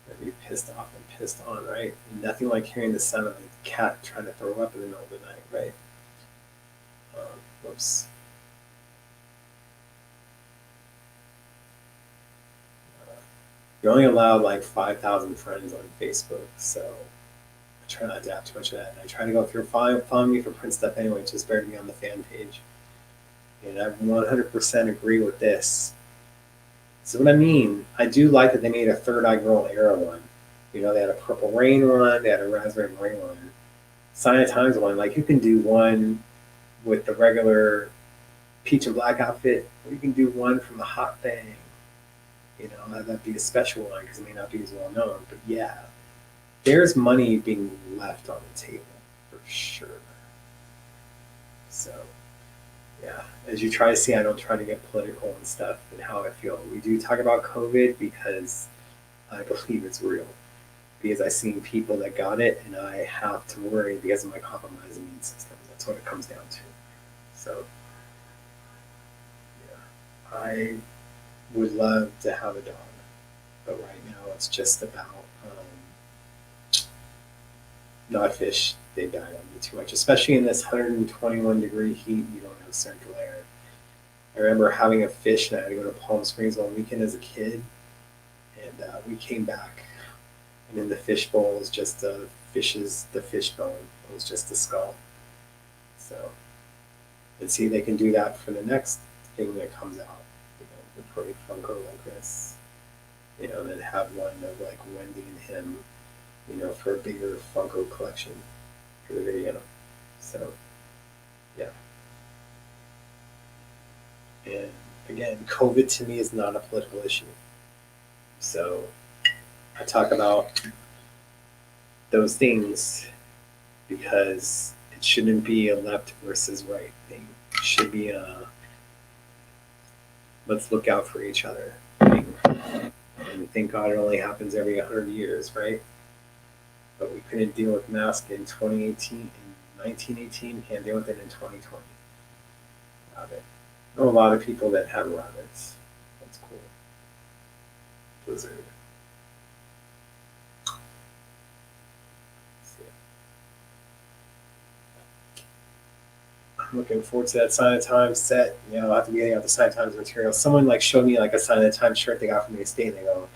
I'd be pissed off and pissed on, right? Nothing like hearing the sound of a cat trying to throw up in the middle of the night, right? Whoops. you're only allowed like 5,000 friends on Facebook, so I try not to have too much of that. And I try to go, if you're following me for print stuff anyway, just better to be on the fan page. And I 100% agree with this. So what I mean, I do like that they made a Third Eye Girl era one. You know, they had a Purple Rain one, they had a Raspberry Rain one, Sign of Times one. Like, you can do one with the regular peach and black outfit, or you can do one from the Hot Thing. You know, that'd be a special one because it may not be as well known. But yeah, there's money being left on the table for sure. So yeah, as you try to see, I don't try to get political and stuff and how I feel. We do talk about COVID because I believe it's real. Because I've seen people that got it, and I have to worry because of my compromised immune system. That's what it comes down to. So yeah, I would love to have a dog, but right now it's just about not fish. They died on me too much, especially in this 121-degree heat. You don't have central air. I remember having a fish, and I had to go to Palm Springs one weekend as a kid, and we came back, and in the fish bowl was just the fish bone. It was just the skull. So, and see, they can do that for the next thing that comes out. You know, the Pretty Funko like this. You know, and then have one of like Wendy and him. You know, for a bigger Funko collection for the video. So, yeah. And again, COVID to me is not a political issue. So I talk about those things because it shouldn't be a left versus right thing. It should be a let's look out for each other thing. And thank God it only happens every 100 years, right? But we couldn't deal with masks in 2018, in 1918, can't deal with it in 2020. Rabbit. I know a lot of people that have rabbits. That's cool. Blizzard. I'm looking forward to that Sign of Times set. You know, I'll have to be getting out the Sign of Times material. Someone like showed me like a Sign of Times shirt they got from the estate, and they go,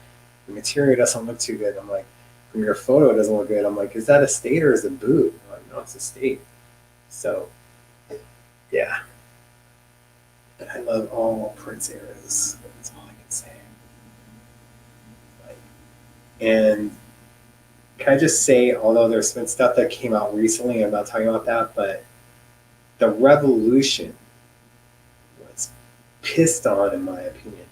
the material doesn't look too good. I'm like, from your photo, it doesn't look good. I'm like, is that a state or is it boot? I'm like, no, it's a state. So, yeah. I love all Prince eras. That's all I can say. Like, and can I just say, although there's been stuff that came out recently, I'm not talking about that, but the Revolution was pissed on, in my opinion.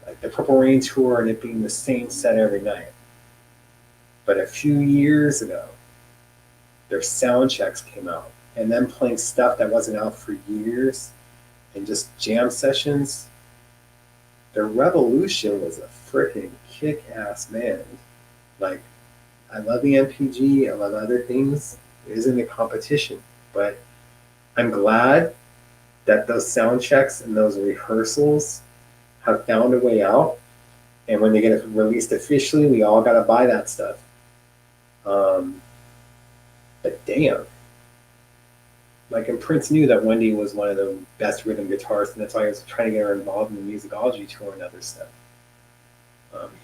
Like the Purple Rain tour and it being the same set every night. But a few years ago, their sound checks came out, and them playing stuff that wasn't out for years and just jam sessions. Their Revolution was a freaking kick-ass band. Like, I love the MPG, I love other things. It isn't a competition, but I'm glad that those sound checks and those rehearsals have found a way out. And when they get it released officially, we all got to buy that stuff. But damn, like, and Prince knew that Wendy was one of the best rhythm guitarists, and that's why he was trying to get her involved in the musicology tour and other stuff.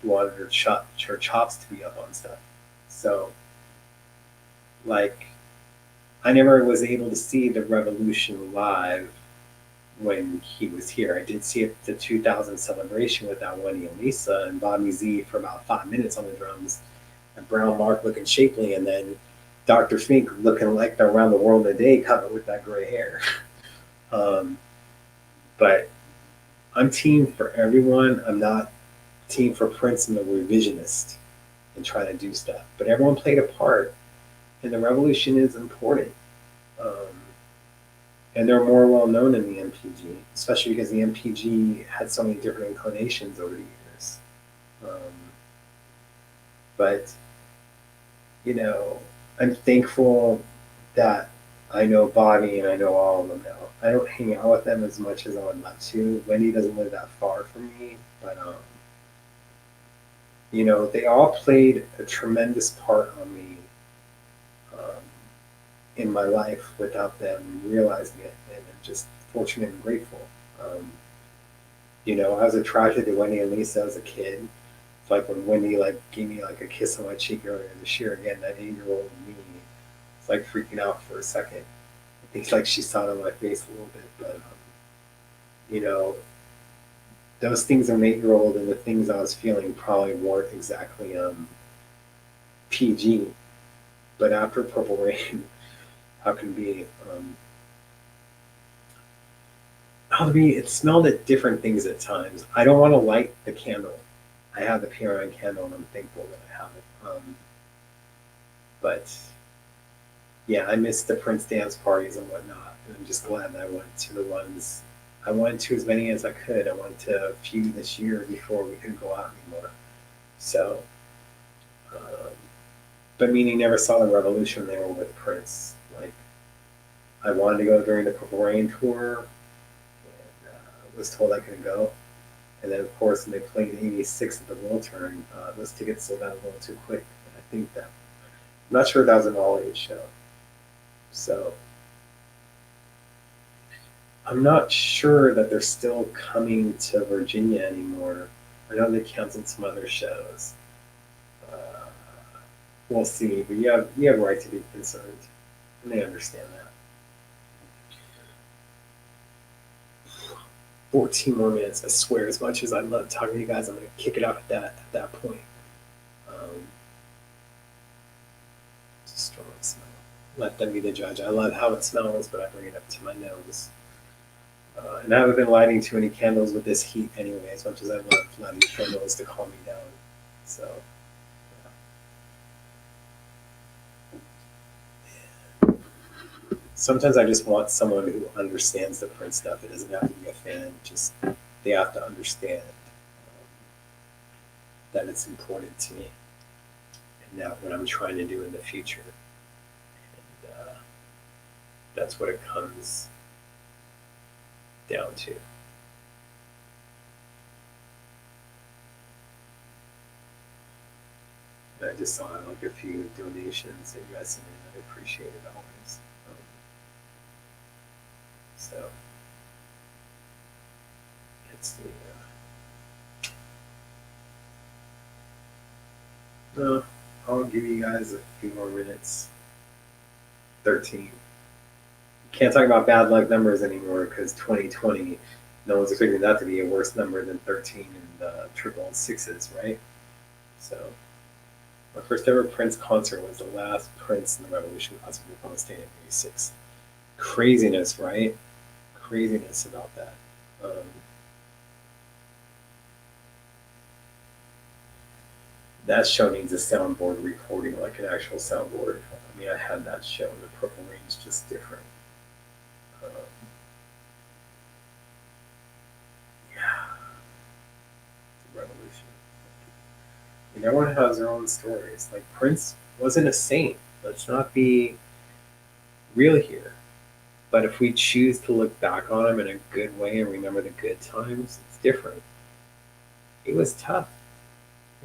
He wanted her chops to be up on stuff. So, like, I never was able to see the Revolution live when he was here. I did see the 2000 celebration with that Wendy and Lisa and Bobby Z for about 5 minutes on the drums, and Brown Mark looking shapely, and then Dr. Fink looking like they're around the world in a day, covered with that gray hair. But I'm team for everyone. I'm not team for Prince and the revisionist and try to do stuff. But everyone played a part, and the Revolution is important. And they're more well known in the MPG, especially because the MPG had so many different inclinations over the years. But, you know, I'm thankful that I know Bobby and I know all of them now. I don't hang out with them as much as I would love to. Wendy doesn't live that far from me, but you know, they all played a tremendous part on me in my life without them realizing it, and I'm just fortunate and grateful. You know, I was attracted to Wendy and Lisa as a kid. It's like when Wendy like gave me like a kiss on my cheek earlier this year. Again, that 8-year-old me, it's like freaking out for a second. I think like she saw it on my face a little bit, but you know, those things are an 8-year-old, and the things I was feeling probably weren't exactly PG. But after Purple Rain, how can it be? How to be? It smelled at different things at times. I don't want to light the candle. I have the PRN candle, and I'm thankful that I have it. But yeah, I missed the Prince dance parties and whatnot, and I'm just glad that I went to the ones. I went to as many as I could. I went to a few this year before we couldn't go out anymore. So, um, but meaning never saw the revolution there with Prince. Like I wanted to go during the Purple Rain tour, and was told I couldn't go. And then, of course, when they played '86 at the World Turn, those tickets sold out a little too quick. And I think that I'm not sure if that was an all-age show. So I'm not sure that they're still coming to Virginia anymore. I know they canceled some other shows. Uh, we'll see, but you have a right to be concerned, and they understand that. 14 more minutes. I swear, as much as I love talking to you guys, I'm gonna kick it off at that point. Um, it's a strong smell. Let them be the judge. I love how it smells, but I bring it up to my nose. And I haven't been lighting too many candles with this heat anyway, as much as I love lighting candles to calm me down. So, yeah. Sometimes I just want someone who understands the Prince stuff. It doesn't have to be a fan. Just they have to understand that it's important to me and that what I'm trying to do in the future. And that's what it comes down to. And I just saw like a few donations that you guys sent in. I appreciate it always. So it's the no. I'll give you guys a few more minutes. 13. Can't talk about bad luck numbers anymore because 2020, no one's expecting that to be a worse number than 13 and triple sixes, right? So, my first ever Prince concert was the last Prince in the Revolution concert in Oklahoma State in '86. Craziness, right? Craziness about that. Um, that show needs a soundboard recording, like an actual soundboard. I mean, I had that show, and the Purple Rain's just different. Um, yeah, the Revolution. And everyone has their own stories. Like Prince wasn't a saint. Let's not be real here. But if we choose to look back on him in a good way and remember the good times, it's different. He was tough.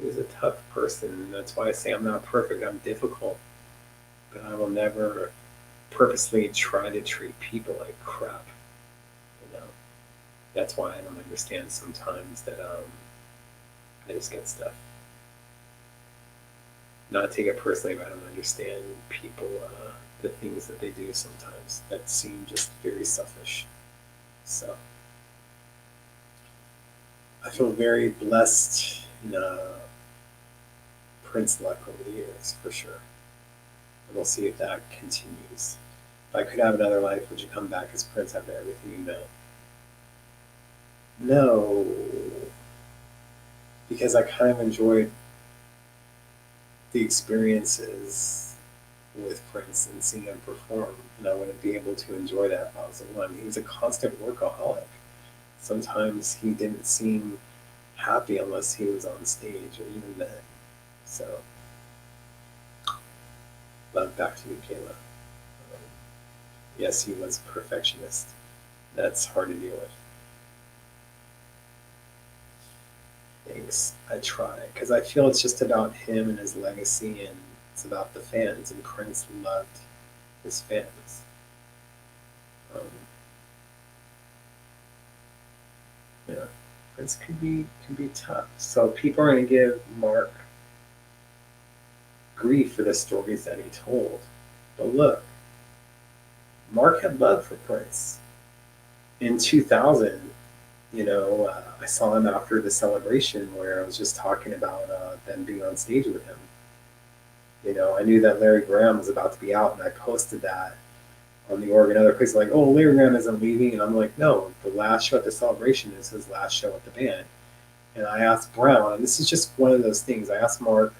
He was a tough person. And that's why I say I'm not perfect. I'm difficult. But I will never purposely try to treat people like crap. You know, that's why I don't understand sometimes that I just get stuff. Not take it personally, but I don't understand people, the things that they do sometimes that seem just very selfish. So I feel very blessed in Prince luck over the years, for sure. And we'll see if that continues. If I could have another life, would you come back as Prince after everything you know? No, because I kind of enjoyed the experiences with Prince and seeing him perform, and I wouldn't be able to enjoy that if I was alone. He was a constant workaholic. Sometimes he didn't seem happy unless he was on stage, or even then. So, love back to you, Kayla. Yes, he was a perfectionist. That's hard to deal with. Thanks. I try because I feel it's just about him and his legacy, and it's about the fans. And Prince loved his fans. Um, yeah, Prince can be tough. So people are going to give Mark grief for the stories that he told. But look, Mark had love for Prince. In 2000, I saw him after the celebration where I was just talking about them being on stage with him. I knew that Larry Graham was about to be out, and I posted that on the org and other places like, oh, Larry Graham isn't leaving. And I'm like, no, the last show at the celebration is his last show at the band. And I asked Brown, and this is just one of those things. I asked Mark,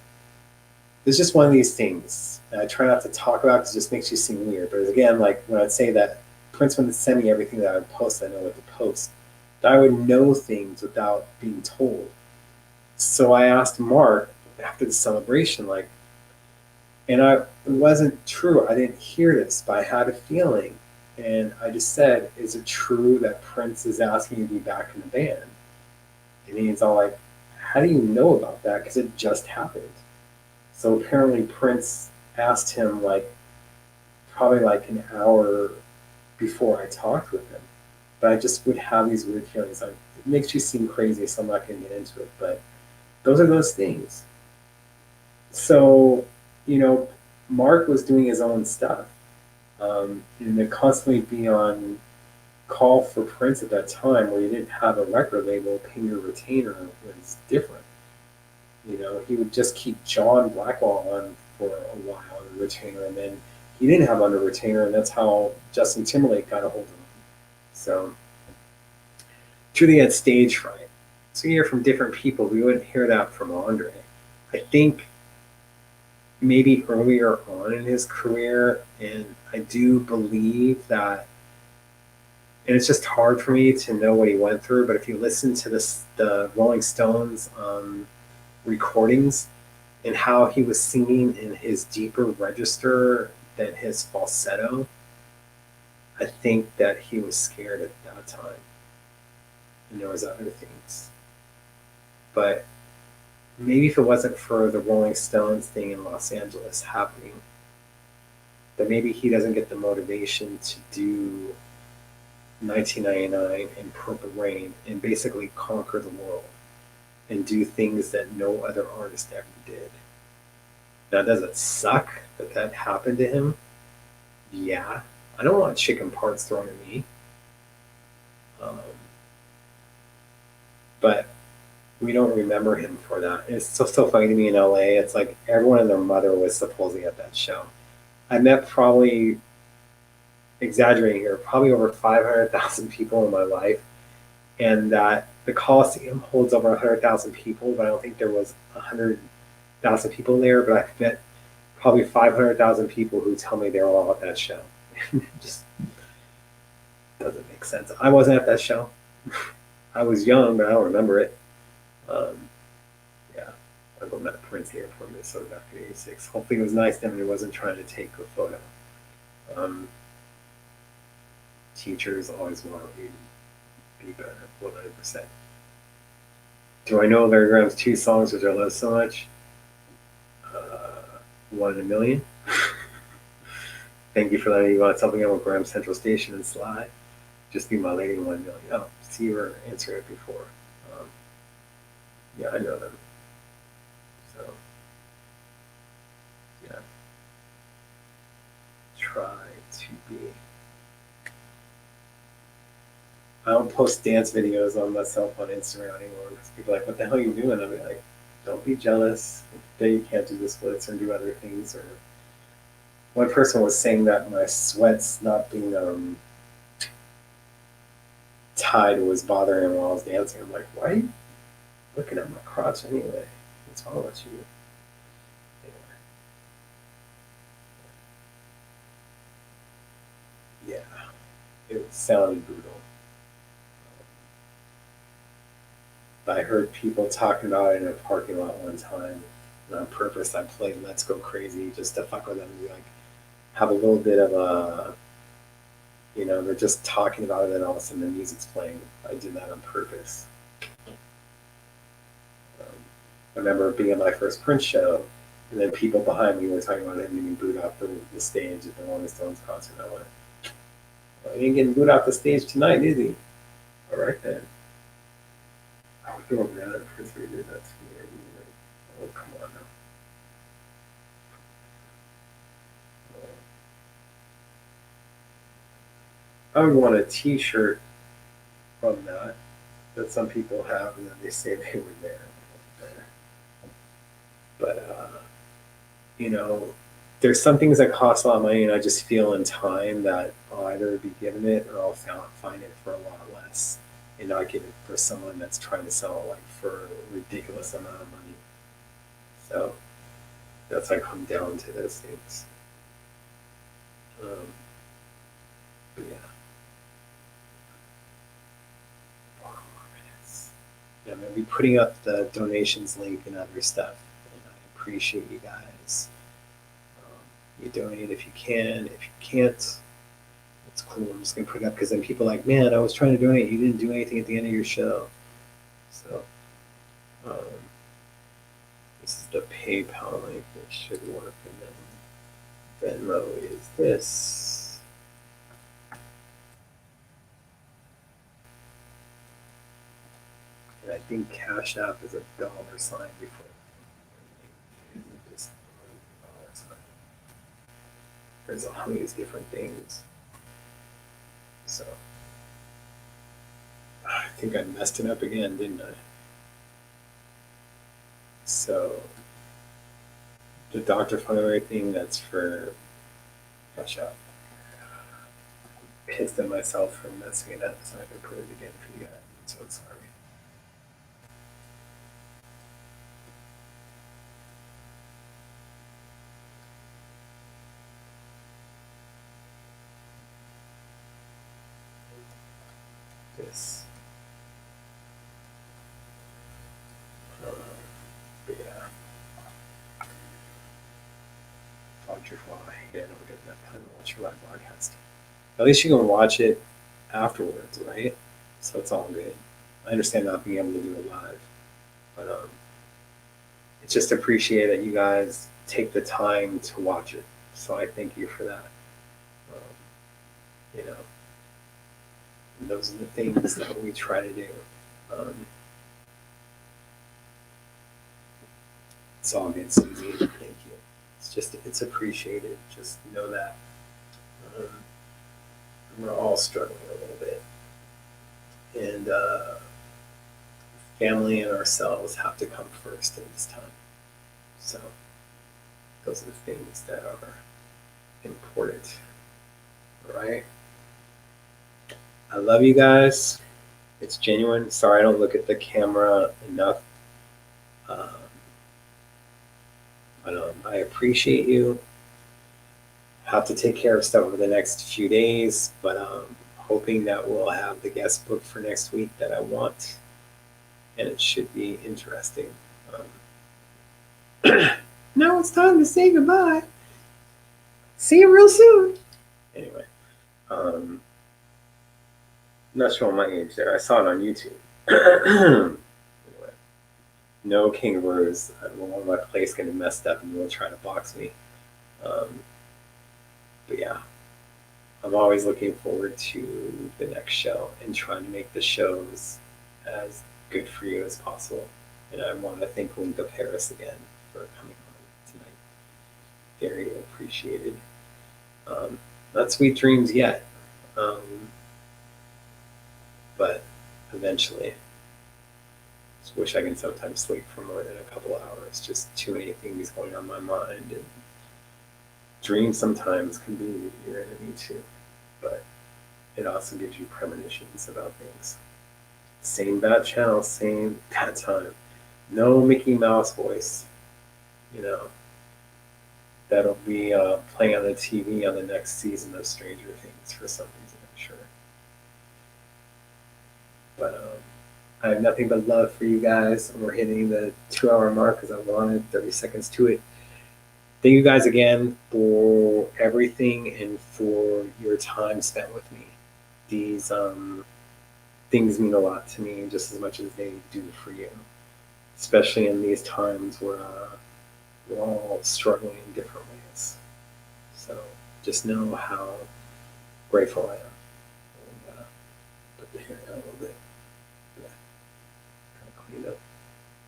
this is just one of these things. And I try not to talk about because it just makes you seem weird. But again, like when I'd say that Prince wouldn't send me everything that I would post, I know what to post. That I would know things without being told. So I asked Mark after the celebration, like, and it wasn't true. I didn't hear this, but I had a feeling. And I just said, is it true that Prince is asking you to be back in the band? And he's all like, how do you know about that? Because it just happened. So apparently Prince asked him like probably like an hour before I talked with him. But I just would have these weird feelings. Like, it makes you seem crazy, so I'm not going to get into it. But those are those things. So, Mark was doing his own stuff. And to constantly be on call for Prince at that time where you didn't have a record label paying your retainer was different. He would just keep John Blackwell on for a while on the retainer, and then he didn't have on the retainer, and that's how Justin Timberlake got a hold of him. So, truly had stage fright. So you hear from different people. We wouldn't hear that from Andre. I think maybe earlier on in his career, and I do believe that, and it's just hard for me to know what he went through, but if you listen to the Rolling Stones recordings and how he was singing in his deeper register than his falsetto, I think that he was scared at that time. And there was other things. But maybe if it wasn't for the Rolling Stones thing in Los Angeles happening, that maybe he doesn't get the motivation to do 1999 and Purple Rain and basically conquer the world and do things that no other artist ever did. Now, does it suck that that happened to him? Yeah. I don't want chicken parts thrown at me. But we don't remember him for that. It's so funny to me in LA. It's like everyone and their mother was supposedly at that show. I met probably, exaggerating here, probably over 500,000 people in my life, and that the Coliseum holds over 100,000 people, but I don't think there was 100,000 people there. But I've met probably 500,000 people who tell me they were all at that show. Just doesn't make sense. I wasn't at that show. I was young, but I don't remember it. Yeah, I met Prince here from Minnesota back in '86. Hopefully, it was nice that he wasn't trying to take a photo. Teachers always want you to be better, 100%. Do I know Larry Graham's two songs which I love so much? One in a Million. Thank you for letting me want something on with Graham Central Station and Sly. Just Be My Lady, 1 million. Oh, see, you were answering it before. Yeah, I know them. So, yeah. Try to be. I don't post dance videos on myself on Instagram anymore because people are like, what the hell are you doing? I'll be like, don't be jealous that you can't do the splits or do other things. Or one person was saying that my sweats not being tied was bothering him while I was dancing. I'm like, why are you looking at my crotch anyway? What's wrong with you? Anyway. Yeah, it sounded brutal. I heard people talking about it in a parking lot one time. And on purpose, I played Let's Go Crazy just to fuck with them and be like, have a little bit of a, they're just talking about it and all of a sudden the music's playing. I did that on purpose. I remember being at my first Prince show, and then people behind me were talking about him getting booed off the stage at the Rolling Stones concert. I went, well, he ain't getting booed off the stage tonight, is he? All right then. feel bad for 3 days. That's weird. Oh, come on now. I would want a T-shirt from that some people have, and then they say they were there. But you know, there's some things that cost a lot of money, and I just feel in time that I'll either be given it or I'll find it for a lot less, and not give it for someone that's trying to sell it like for a ridiculous amount of money. So that's how I come down to those things. Um, but yeah. 4 more minutes. Yeah, I'm gonna be putting up the donations link and other stuff, and I appreciate you guys. You donate if you can. If you can't, it's cool. I'm just gonna put it up because then people are like, man, I was trying to donate. You didn't do anything at the end of your show. So um, this is the PayPal link. It should work. And then Venmo is this. And I think Cash App is a $sign before. Just $sign. There's all these different things. So I think I messed it up again, didn't I? So the Dr. Funny thing, that's for Cash App. Pissed at myself for messing it up, so I can put it again for you guys. I'm so sorry. This. But yeah. Dr. Fly. Yeah, don't get enough time to watch your live broadcast. At least you can watch it afterwards, right? So it's all good. I understand not being able to do it live, but it's just appreciate that you guys take the time to watch it. So I thank you for that. You know, and those are the things that we try to do. It's all good, Susie. Thank you. It's appreciated. Just know that we're all struggling a little bit, and family and ourselves have to come first in this time. So those are the things that are important, right? I love you guys. It's genuine. Sorry I don't look at the camera enough. But I appreciate you. Have to take care of stuff over the next few days, but hoping that we'll have the guest book for next week that I want, and it should be interesting. Now it's time to say goodbye. See you real soon. Anyway, not showing my age there. I saw it on YouTube. Anyway, no kangaroos. I don't want my place getting messed up and they'll try to box me. But yeah, I'm always looking forward to the next show and trying to make the shows as good for you as possible. And I want to thank Lenka Paris again for coming on tonight. Very appreciated. Not sweet dreams yet, but eventually. Just wish I can sometimes sleep for more than a couple hours. Just too many things going on in my mind, and dreams sometimes can be your enemy too. But it also gives you premonitions about things. Same bad channel, same bad time. No Mickey Mouse voice, you know. That'll be playing on the TV on the next season of Stranger Things for some reason, I'm sure. But I have nothing but love for you guys. We're hitting the 2-hour mark because I wanted 30 seconds to it. Thank you guys again for everything and for your time spent with me. These things mean a lot to me just as much as they do for you, especially in these times where we're all struggling in different ways. So just know how grateful I am. And put the hair down a little bit. Yeah. Kind of you know.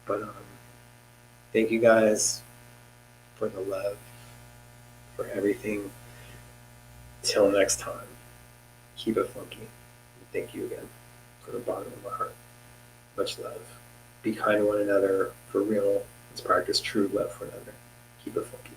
But thank you guys for the love, for everything. Till next time, keep it funky. Thank you again from the bottom of my heart. Much love. Be kind to one another for real. Let's practice true love for another. Keep it funky.